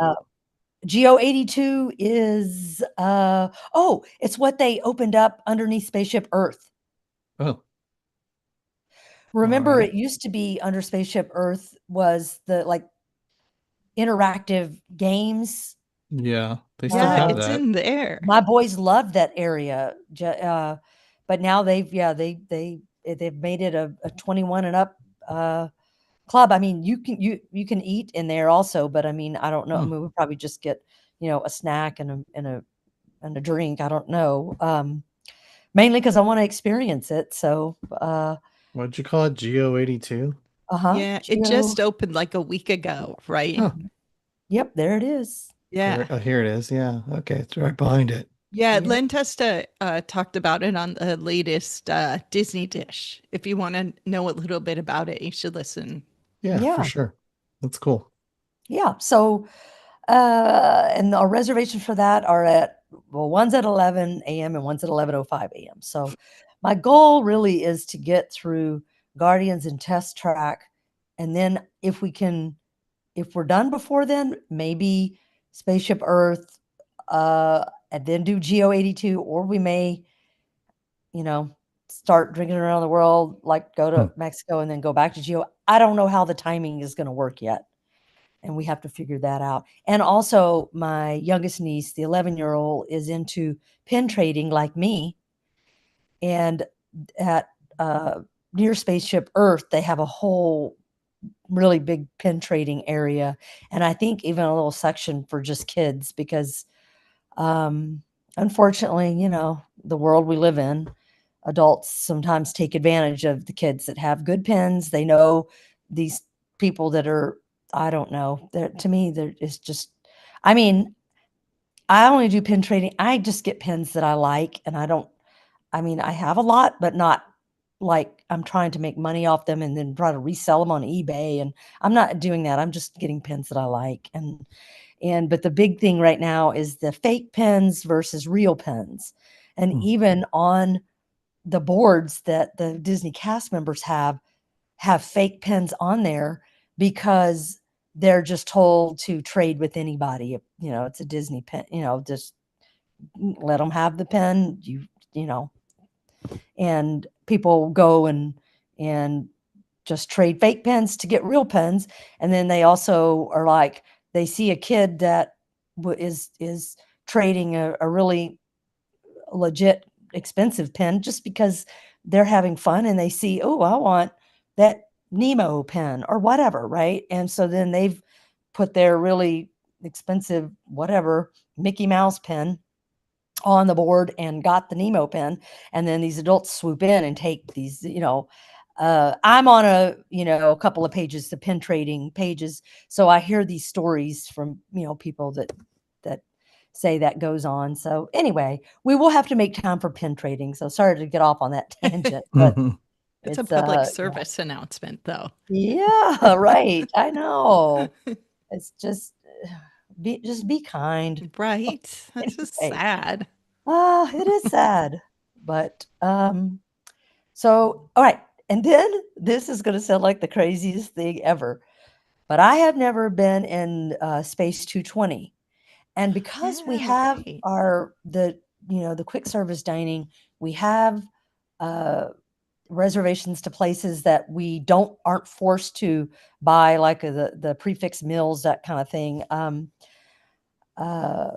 Geo 82 is, it's what they opened up underneath Spaceship Earth. Oh, all Remember, right. it used to be under Spaceship Earth was the like interactive games. Yeah, they still yeah, have Uh, it's that. in there. My boys love that area, but now they've made it a 21 and up, club. I mean, you can eat in there also, but I mean, I don't know. I Hmm. mean, we'll probably just get, a snack and a drink. I don't know. Mainly because I want to experience it. So, What'd you call it? Geo 82? Yeah, it Geo. just opened like a week ago, right? Oh, Yep, there it is. Yeah. here it is. Yeah. Okay, it's right behind it. Yeah, Yep. Len Testa talked about it on the latest Disney Dish. If you want to know a little bit about it, you should listen. Yeah, for Yeah. sure. That's cool. Yeah. So, and our reservations for that are one's at 11 a.m. and one's at 11:05 a.m. So my goal really is to get through Guardians and Test Track, and then if we're done before then, maybe Spaceship Earth, and then do Geo 82, or we may, you know, start drinking around the world, like go Hmm. to Mexico and then go back to Geo. I don't know how the timing is going to work yet, and we have to figure that out. And also, my youngest niece, the 11-year-old, is into pin trading like me. And at near Spaceship Earth, they have a whole really big pin trading area. And I think even a little section for just kids because, um, unfortunately, the world we live in, adults sometimes take advantage of the kids that have good pins. They know these people that are, I don't know, to me, there is just, I mean, I only do pin trading. I just get pins that I like, and I mean, I have a lot, but not like I'm trying to make money off them and then try to resell them on eBay. And I'm not doing that. I'm just getting pins that I like. But the big thing right now is the fake pins versus real pins. And Hmm. even on the boards that the Disney cast members have fake pins on there because they're just told to trade with anybody. It's a Disney pin, just let them have the pen. You know, and people go and just trade fake pens to get real pens, and then they also are like they see a kid that is trading a really legit expensive pen just because they're having fun and they see, oh, I want that Nemo pen or whatever, right? And so then they've put their really expensive whatever Mickey Mouse pen on the board and got the Nemo pen. And then these adults swoop in and take these, I'm on a couple of pages, the pin trading pages, so I hear these stories from people that say that goes on. So anyway, we will have to make time for pin trading. So sorry to get off on that tangent, but Mhm. It's a it's public yeah, service announcement, though. yeah, right. I know. It's just be kind. Right? That's just Anyway, sad. it is sad, but so all right, and then this is going to sound like the craziest thing ever, but I have never been in Space 220, and because we Yeah, have right. the quick service dining, we have uh, reservations to places that we aren't forced to buy, like the prefix meals, that kind of thing. Uh,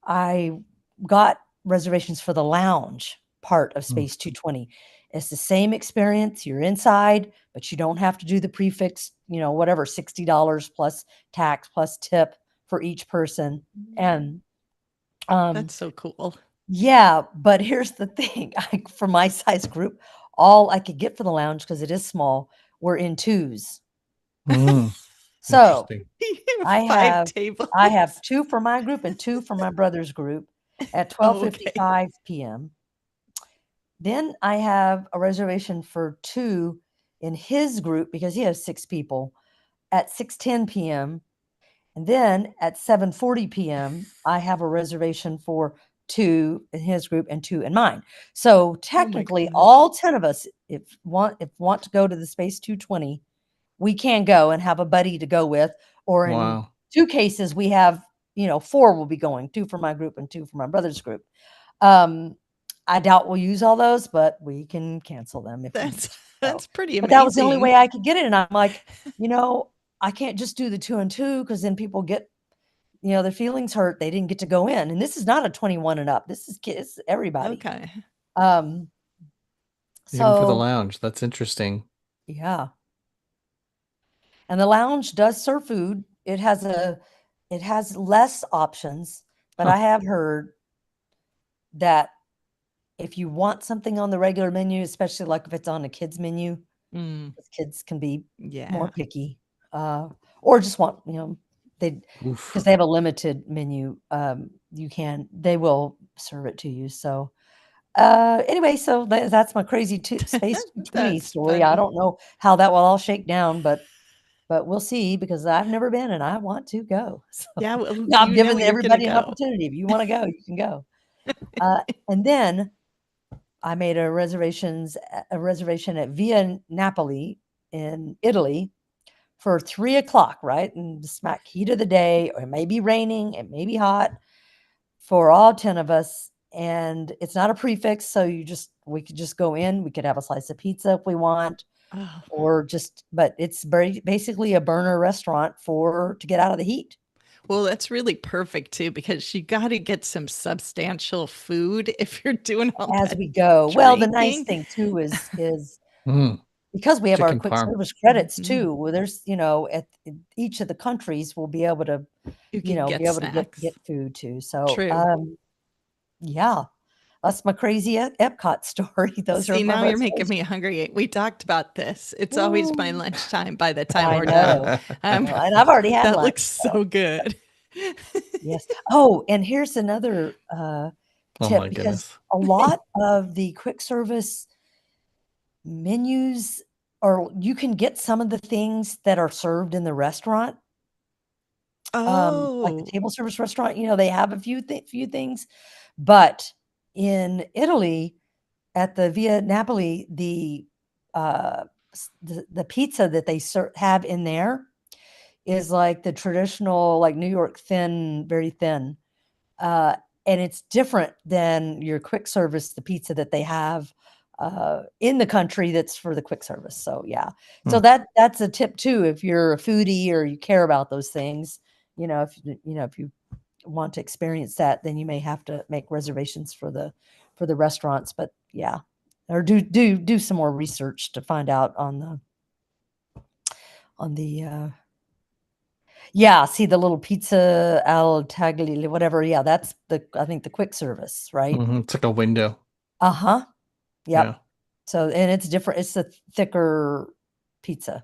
I got reservations for the lounge part of Mm. Space 220. It's the same experience. You're inside, but you don't have to do the prefix, whatever, $60 plus tax plus tip for each person. And That's so cool. yeah, but here's the thing. For my size group, all I could get for the lounge, because it is small, were in twos. Mm. So Interesting. You have I 5 have tables. I have two for my group and two for my brother's group at Oh, okay. 12:55 p.m. Then I have a reservation for two in his group because he has 6 people at 6:10 p.m. And then at 7:40 p.m., I have a reservation for two in his group and two in mine. So Oh my technically, goodness. all 10 of us, if want to go to the Space 220, we can go and have a buddy to go with. Or in Wow. two cases, we have, four will be going, two for my group and two for my brother's group. Um, I doubt we'll use all those, but we can cancel them if we need That's to. So, that's pretty but that was the only amazing. way I could get it. And I'm like, you know, I can't just do the two and two, because then people get, their feelings hurt. They didn't get to go in. And this is not a 21 and up. This is kids, everybody. Okay. Um, Even for the so lounge, that's interesting. yeah. And the lounge does serve food. It has less options, but Huh. I have heard that if you want something on the regular menu, especially like if it's on a kids menu, Mm, 'cause kids can be more yeah. picky, or just want, they because Oof. they have a limited menu. They will serve it to you. So anyway, so that's my crazy Space 220 That's story. I funny. don't know how that will all shake down, but we'll see, because I've never been and I want to go. So Yeah, well, now I'm you know giving you're gonna everybody an go. opportunity. If you want to go, you can go. And then I made a reservation at Via Napoli in Italy for 3 o'clock, right? In the smack heat of the day, or it may be raining, it may be hot, for all 10 of us. And it's not a prefix. So we could just go in, we could have a slice of pizza if we want, Oh, but it's basically a burner restaurant to get out of the heat well, that's really perfect too because you got to get some substantial food if you're doing all as that we go. Well, the nice drinking. thing too is Mm. because we have our Chicken quick parm. service credits Mhm. too. Well, there's, at each of the countries, we'll be able to, You can be get able to get snacks. food too. So, True. yeah, that's my crazy Epcot story. Those are See, my now you're making reservations. me hungry. We talked about this. It's always my Ooh, lunchtime by the time I we're done. know. Um, And I've already had that lunch. looks So, so good. yes. Oh, and here's another Oh tip, my because goodness. a lot of the quick service menus, or you can get some of the things that are served in the restaurant, like the Oh, table service restaurant, they have a few things. But in Italy, at the Via Napoli, the pizza that they have in there is like the traditional, like New York thin, very thin. Uh, and it's different than your quick service, the pizza that they have in the country that's for the quick service. So yeah, so Hmm. that's a tip too. If you're a foodie or you care about those things, if you want to experience that, then you may have to make reservations for the restaurants. But yeah, or do some more research to find out on the yeah, see the little pizza al tagliatelle, whatever. Yeah, I think the quick service, right? It's like a window. Uh-huh. Yeah. Yep. So, and it's different. It's a thicker pizza.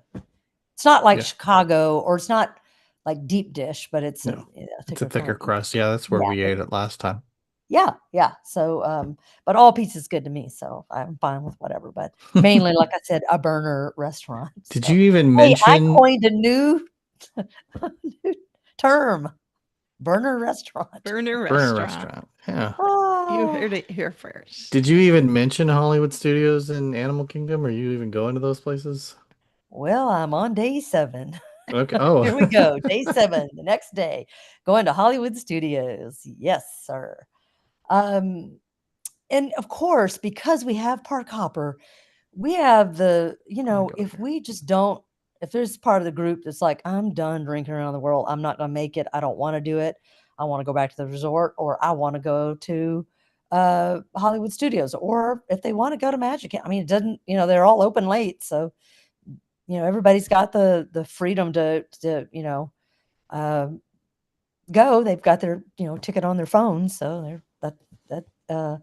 It's not like Yeah. Chicago, or it's not like deep dish, but it's No. a It's a thicker kind thicker of pizza. crust. Yeah, that's where Yeah, we ate it last time. yeah, yeah. So, but all pizza's good to me, so I'm fine with whatever. But mainly, like I said, a burner restaurant. Did So, you even hey, I mention coined a new, new term: burner restaurant. Burner Burner Restaurant. Restaurant? Yeah. You Oh, heard it here first. Did you even mention Hollywood Studios and Animal Kingdom? Are you even going to those places? well, I'm on day 7. Okay. Oh. Here we go. Day 7, the next day, going to Hollywood Studios. Yes, sir. Um, and of course, because we have Park Hopper, we have Let me go if here. we just don't, if there's part of the group that's like, I'm done drinking around the world, I'm not going to make it, I don't want to do it, I want to go back to the resort, or I want to go to Hollywood Studios, or if they want to go to Magic, I mean, it doesn't, they're all open late. So, everybody's got the freedom to uh, go. They've got their ticket on their phone, so they're that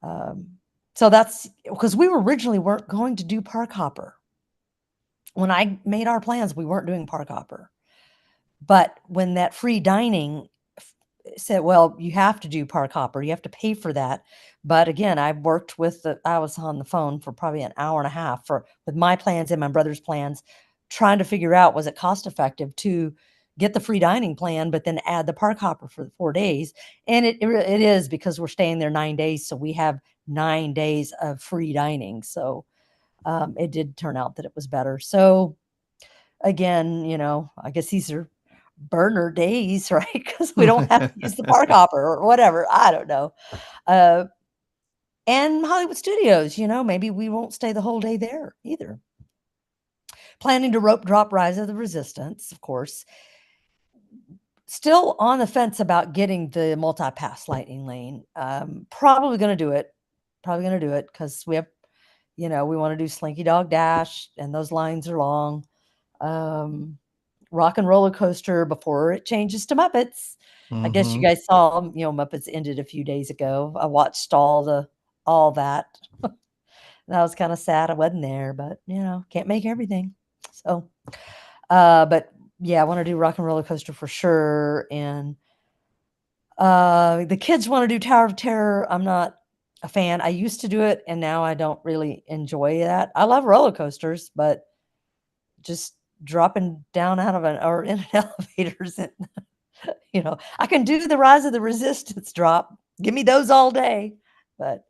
um, so that's because we originally weren't going to do Park Hopper. When I made our plans, we weren't doing Park Hopper. But when that free dining said, well, you have to do Park Hopper, you have to pay for that. But again, I was on the phone for probably an hour and a half with my plans and my brother's plans, trying to figure out, was it cost effective to get the free dining plan, but then add the Park Hopper for the 4 days. And it is, because we're staying there 9 days. So we have 9 days of free dining. So it did turn out that it was better. So again, I guess these are burner days, right? Because we don't have to use the Park Hopper or whatever. I don't know. Uh, and Hollywood Studios, maybe we won't stay the whole day there either. Planning to rope drop Rise of the Resistance, of course. Still on the fence about getting the multi-pass lightning lane. Probably going to do it. Probably going to do it because we have, we want to do Slinky Dog Dash, and those lines are long. Rock and Roller Coaster before it changes to Muppets. I guess you Mm-hmm. guys saw, Muppets ended a few days ago. I watched all that. That was kind of sad. I wasn't there, but can't make everything. So, but yeah, I want to do Rock and Roller Coaster for sure. And the kids want to do Tower of Terror. I'm not a fan. I used to do it, and now I don't really enjoy that. I love roller coasters, but just dropping down out of or in an elevator isn't, I can do the Rise of the Resistance drop. Give me those all day. But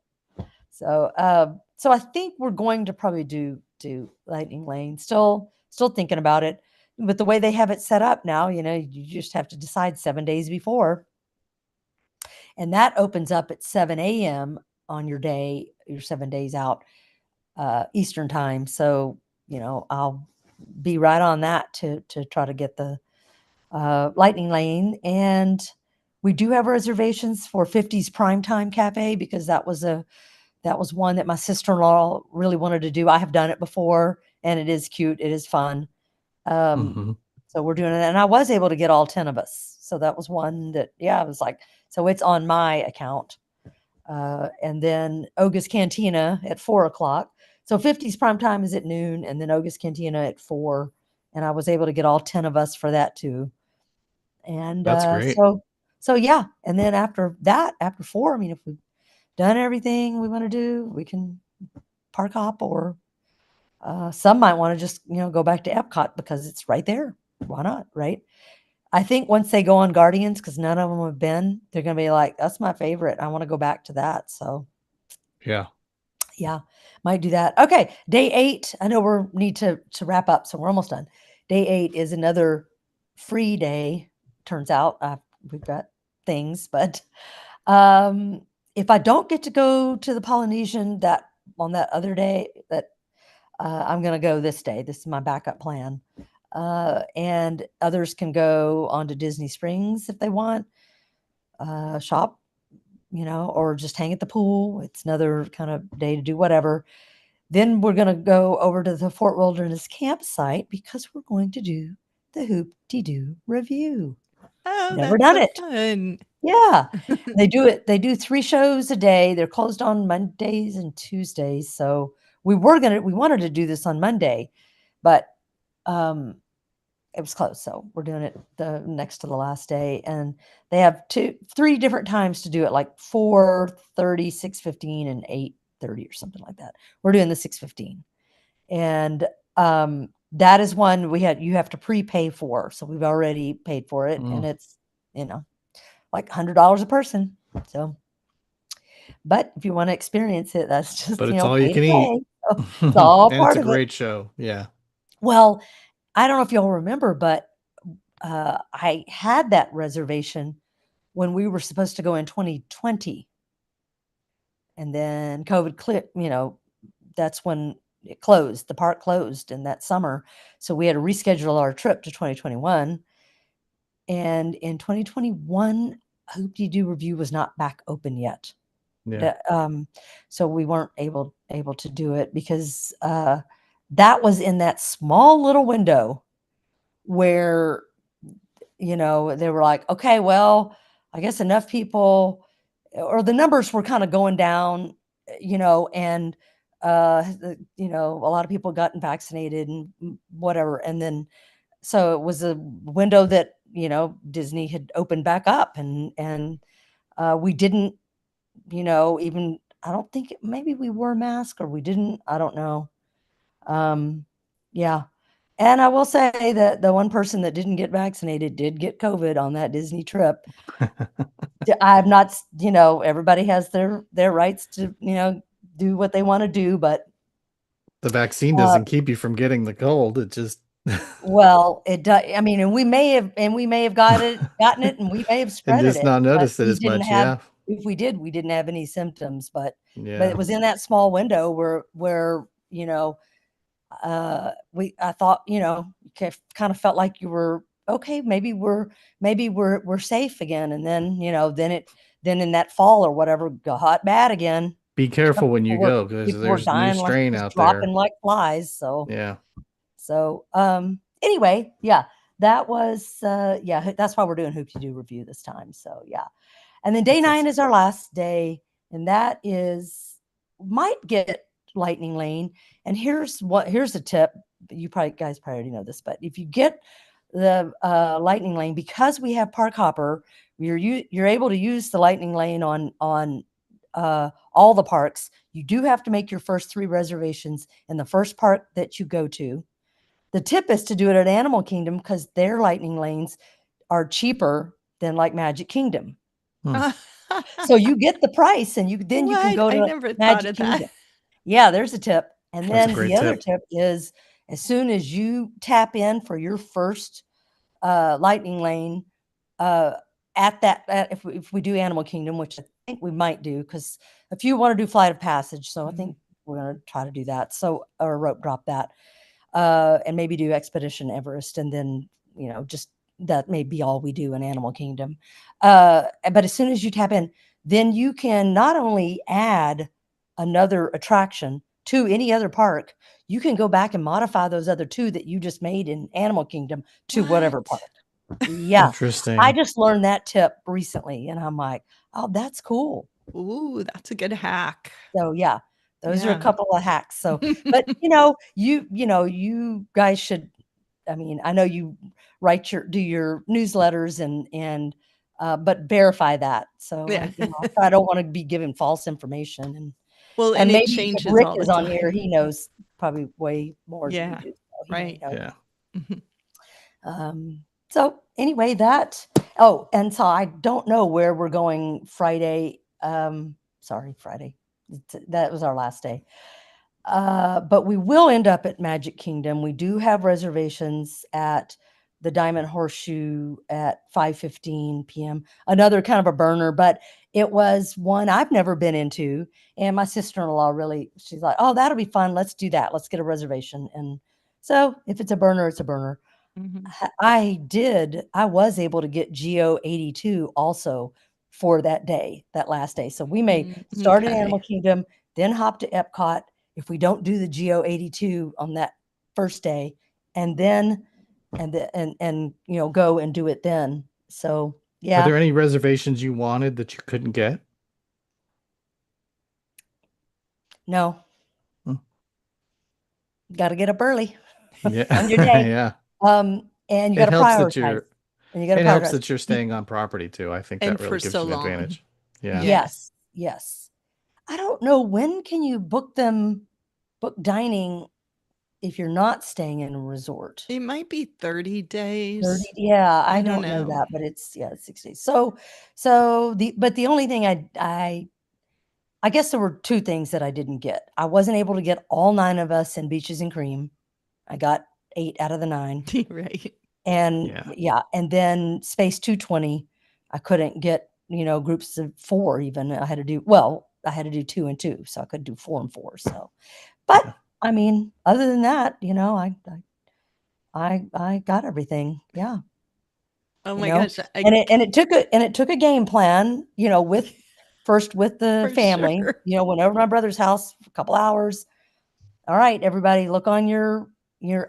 so I think we're going to probably do Lightning Lane. Still thinking about it. But the way they have it set up now, you just have to decide 7 days before. And that opens up at 7 a.m. on your day, your 7 days out, Eastern time. So, I'll be right on that to try to get the Lightning Lane. And we do have reservations for 50's Primetime Cafe, because that was one that my sister-in-law really wanted to do. I have done it before, and it is cute. It is fun. Mm-hmm. So we're doing it, and I was able to get all 10 of us. So that was one that, I was like, so it's on my account. And then Oga's Cantina at 4 o'clock. So 50's prime time is at noon, and then Oga's Cantina at 4. And I was able to get all 10 of us for that too. And That's great. so yeah. And then after that, after 4, I mean, if we've done everything we want to do, we can park hop, or some might want to just, go back to Epcot because it's right there. Why not? Right. I think once they go on Guardians, because none of them have been, they're going to be like, that's my favorite. I want to go back to that. So Yeah. yeah, might do that. Okay, day 8. I know we need to wrap up, so we're almost done. Day 8 is another free day. Turns out we've got things, but um, if I don't get to go to the Polynesian that on that other day, that I'm going to go this day. This is my backup plan. And others can go on to Disney Springs if they want, shop, or just hang at the pool. It's another kind of day to do whatever. Then we're going to go over to the Fort Wilderness campsite because we're going to do the Hoop-Dee-Doo review. Oh, Never that's done so it. fun. Yeah, they do 3 shows a day. They're closed on Mondays and Tuesdays, so we wanted to do this on Monday, but, um, it was closed, so we're doing it the next to the last day, and they have 3 different times to do it, like 4:30, 6:15, and 8:30 or something like that. We're doing the 6:15, and, that is one you have to prepay for, so we've already paid for it, and Mm. it's, like $100 a person, so but if you wanna experience it, that's just, But it's all you pay to can eat. play, so it's And all it's part a of it. great show. Yeah. Well, I don't know if y'all remember, but, I had that reservation when we were supposed to go in 2020, and then COVID that's when it closed, the park closed in that summer, so we had to reschedule our trip to 2021, and in 2021, Hoop-Dee-Doo Review was not back open yet. Yeah. The, so we weren't able to do it because, that was in that small little window where, they were like, "Okay, well, I guess enough people," or the numbers were kinda going down, and, a lot of people gotten vaccinated and whatever, and then so it was a window that, Disney had opened back up, and, we didn't, even I don't think maybe we wore a mask or we didn't, I don't know. Um, yeah. And I will say that the one person that didn't get vaccinated did get COVID on that Disney trip. I've not, everybody has their rights to, do what they want to do, but The vaccine uh, doesn't keep you from getting the cold. It just well, it does. I mean, and we may have gotten it, and we may have and spreaded just it, not but notice it we as didn't much. have. Yeah. If we did, we didn't have any symptoms, but Yeah. it was in that small window where we I thought, kind of felt like you were okay, maybe we're safe again, and then then in that fall or whatever got bad again. Be careful when you People were go because people were there's new dying like strain just out dropping there. like flies. So Yeah. so anyway, yeah, that was yeah, that's why we're doing Hoop to Do review this time. So yeah. And then day That's 9 awesome. is our last day, and that is might get lightning lane. And here's a tip. You probably already know this, but if you get the lightning lane, because we have Park Hopper, you're able to use the lightning lane on all the parks. You do have to make your first 3 reservations in the first park that you go to. The tip is to do it at Animal Kingdom because their lightning lanes are cheaper than like Magic Kingdom. Hmm. So you get the price and you can What? go I to never thought Magic of that. Kingdom. Yeah, there's a tip. And That's a then the great other tip. tip is as soon as you tap in for your first lightning lane, uh, if we do Animal Kingdom, which I think we might do, because a few want to do Flight of Passage, so I Mhm. think we're going to try to do that. So or rope drop that, and maybe do Expedition Everest, and then just that may be all we do in Animal Kingdom. But as soon as you tap in, then you can not only add another attraction to any other park, you can go back and modify those other 2 that you just made in Animal Kingdom to whatever park. What? Yeah, I Interesting. just learned that tip recently, and I'm like, "Oh, that's cool." Ooh, that's a good hack. So, yeah, those are a Yeah. couple of hacks. So, but, you guys should I mean, I know you do your newsletters but verify that. So, Yeah. I don't wanna be giving false information, Well, and and it maybe if changes Rick all the is on here, time. he knows probably way more than we Yeah. do, so he may Right. know. Yeah. Mhm. So anyway, and so I don't know where we're going Friday. Sorry, Friday. That was our last day. But we will end up at Magic Kingdom. We do have reservations at the Diamond Horseshoe at 5:15 p.m. Another kind of a burner, but it was one I've never been into. And my sister-in-law she's like, "Oh, that'll be fun. Let's do that. Let's get a reservation." And so if it's a burner, it's a burner. Mhm. I was able to get Geo 82 also for that day, that last day. So we may Mm, start at okay. Animal Kingdom, then hop to Epcot if we don't do the Geo 82 on that first day, and then go and do it then. So Are there Yeah. any reservations you wanted that you couldn't get? No, Hmm. got to get up early Yeah, on your day. yeah. And you got It to helps that prioritize. you're And you got to it helps prioritize. that you're staying on property too. I think that And really for gives so you an long. advantage. Yeah. Yeah. Yes, yes. I don't know, when can you book dining if you're not staying in a resort? It might be 30 30, days. yeah, I I don't don't know know. that, but it's, yeah, it's 6 days. So the only thing I guess there were 2 things that I didn't get. I wasn't able to get all 9 of us in Beaches and Cream. I got 8 out of the 9. Right. And Yeah. yeah, and then Space 220, I couldn't get, groups of 4 even. I had to do 2 and 2, so I could do 4 and 4, so but, Yeah. I mean, other than that, I got everything, yeah, Oh you my know? gosh, And it took a game plan, first with the for family, sure. went over to my brother's house for a couple hours. "All right, everybody, look on your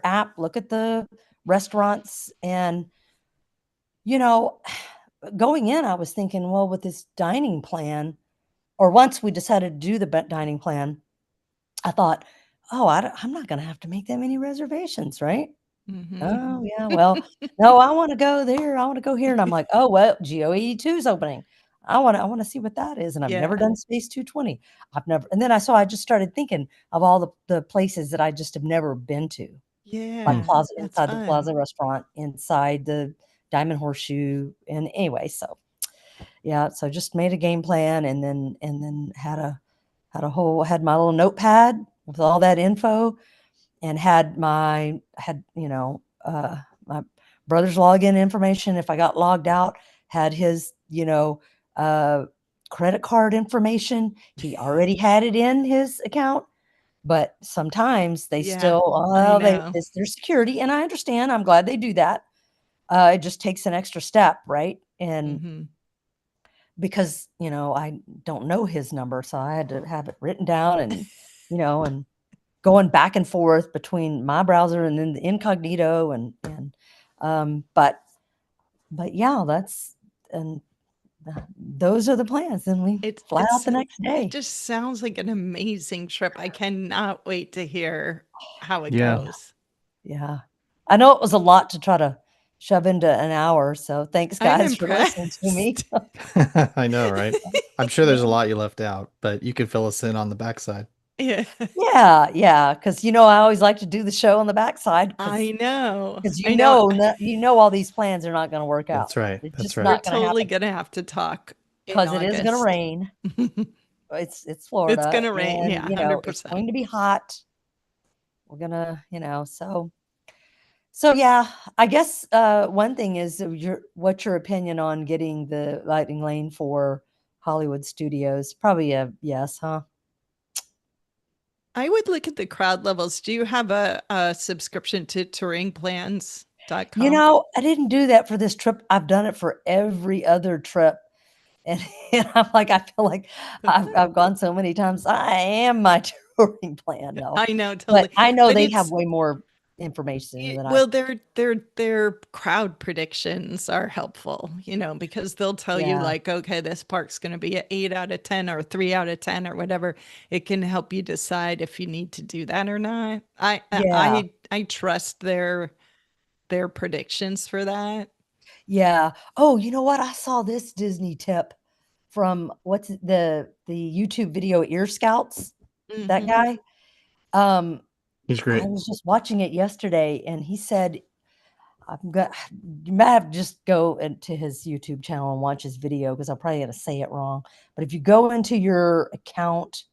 app, look at the restaurants," and, you know, going in, I was thinking, well, with this dining plan, or once we decided to do the dining plan, I thought, oh, I'm not going to have to make that many reservations, right? Mhm. Oh, yeah. Well, no, I want to go there. I want to go here. And I'm like, oh, well, GOE2 is opening. I want to see what that is. And I've never Yeah. done Space 220. I've never, and then I just started thinking of all the places that I just have never been to, like Hmm. Yeah. Plaza, That's inside the fun. Plaza restaurant, inside the Diamond Horseshoe. And anyway, so yeah, so just made a game plan, and then had my little notepad with all that info, and had my brother's login information. If I got logged out, had his, uh, credit card information. He already had it in his account, but sometimes they Yeah. still, I well, know. it's their security, and I understand. I'm glad they do that. It just takes an extra step, right? And Mhm. because, I don't know his number, so I had to have it written down, and going back and forth between my browser and then the incognito, but yeah, and those are the plans. Then we It's fly out it's the next it day. just sounds like an amazing trip. I cannot wait to hear how it Yeah. goes. Yeah. I know it was a lot to try to shove into an hour, so thanks I'm guys for listening to me. impressed. I know, right? I'm sure there's a Yeah. lot you left out, but you can fill us in on the backside. Yeah. Yeah, yeah, because I always like to do the show on the backside because I know. because I know. all these plans are not gonna work out. That's right. It's That's just right. We're not gonna totally happen gonna have to talk in because it is gonna August. rain. It's It's Florida, gonna rain. and, Yeah, it's 100%. going to be hot. We're gonna, so yeah, I guess, one thing is, what's your opinion on getting the Lightning Lane for Hollywood Studios? Probably a yes, huh? I would look at the crowd levels. Do you have a subscription to touringplans.com? I didn't do that for this trip. I've done it for every other trip. And, and I'm like, I feel like I've gone so many times. I am my touring plan, no. I know, But totally. I know But they have it's way more information than I. well, their crowd predictions are helpful, because they'll tell you Yeah. like, okay, this park's going to be a 8 out of 10 or 3 out of 10 or whatever. It can help you decide if you need to do that or not. Yeah. I trust their predictions for that. Yeah. Oh, you know what? I saw this Disney tip from the YouTube video Ear Scouts, that Mhm. guy. Um, He's I great. was just watching it yesterday, and he said, I'm gonna you might have to just go into his YouTube channel and watch his video because I'm probably gonna say it wrong. But if you go into your account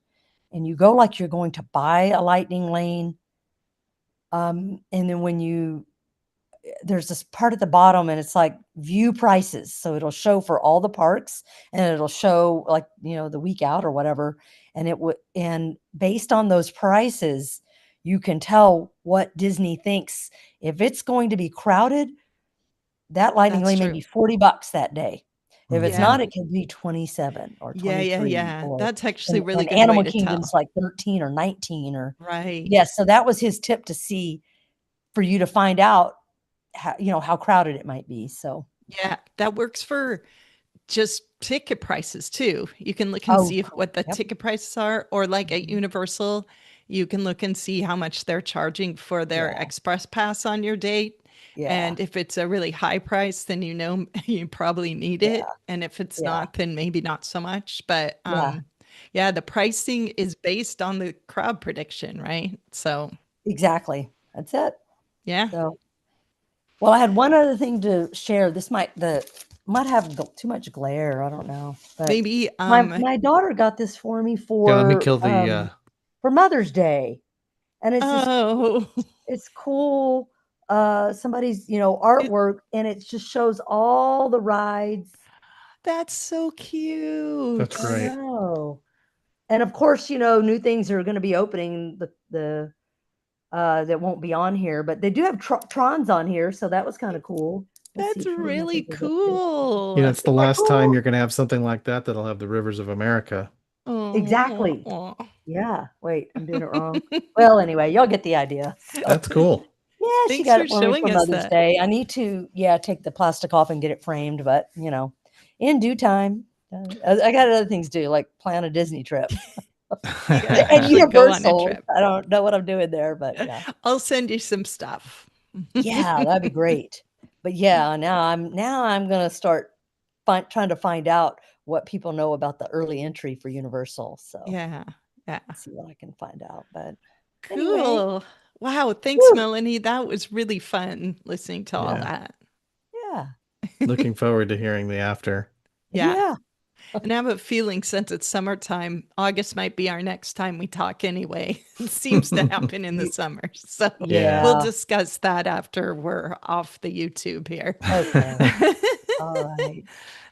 and you go like you're going to buy a lightning lane, and then there's this part at the bottom, and it's like view prices. So it'll show for all the parks, and it'll show like, the week out or whatever. And based on those prices, you can tell what Disney thinks. If it's going to be crowded, that lightning That's lane may true. be $40 that day. If it's Yeah. Hmm. not, it can be 27 or Yeah, yeah, 23, yeah. or That's actually a really and good way Animal to Kingdom's tell. like 13 or 19, or Right. yes. So that was his tip to see, for you to find out how crowded it might be. So Yeah, that works for just ticket prices too. You can look and Oh, see what the yep. ticket prices are, or like at Mhm. Universal, you can look and see how much they're charging for their Yeah. express pass on your date. Yeah. And if it's a really high price, then you know you probably need Yeah. it. And if it's Yeah. not, then maybe not so much. But Yeah. yeah, the pricing is based on the crowd prediction, right? So Exactly. That's it. yeah, So, well, I had one other thing to share. This might have too much glare. I don't know, but maybe my daughter got this for me Yeah, let me kill the for Mother's Day, and it's this oh, it's cool. Somebody's it, artwork, and it just shows all the rides. that's so that's I cute. great. know, and of course, new things are going to be opening the that won't be on here, but they do have Trons on here, so that was kind of cool. Let's see, That's Tron, I really think was up there. You know, cool. it's the Isn't that last time cool? you're going to have something like that that'll have the rivers of America. Exactly. Oh. Yeah. Wait, I'm doing it wrong. Well, anyway, y'all get the idea. So, That's cool. yeah, she Thanks got for it for me showing for us Mother's that. Day. I need to, yeah, take the plastic off and get it framed, but in due time. I got other things to do, like plan a Disney trip You gotta and actually go on a Universal. trip. I don't know what I'm doing there, but yeah. I'll send you some stuff. Yeah, that'd be great. But yeah, now I'm gonna start trying to find out what people know about the early entry for Universal. So Yeah. Yeah. see what I can find out. But anyway, Cool. Wow. Thanks, whew, Melanie. That was really fun listening to all Yeah. that. yeah, Looking forward to hearing the after. Yeah. yeah, And I have a feeling since it's summertime, August might be our next time we talk anyway. It seems to happen in the Ye- summer. So Yeah. we'll yeah. discuss that after we're off the YouTube here. Okay, all right.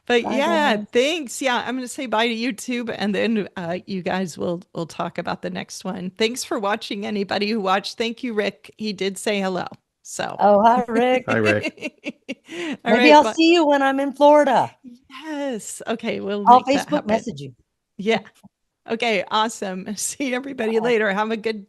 But Bye, yeah, guys. thanks. Yeah, I'm going to say bye to YouTube, and then you guys will talk about the next one. Thanks for watching, anybody who watched. Thank you, Rick. He did say hello. So, Oh, hi, Rick. Hi, Rick. all Maybe right, I'll but see you when I'm in Florida. yes. Okay, we'll I'll make that Facebook happen. message you. Yeah. Okay, awesome. See everybody Bye. later. Have a good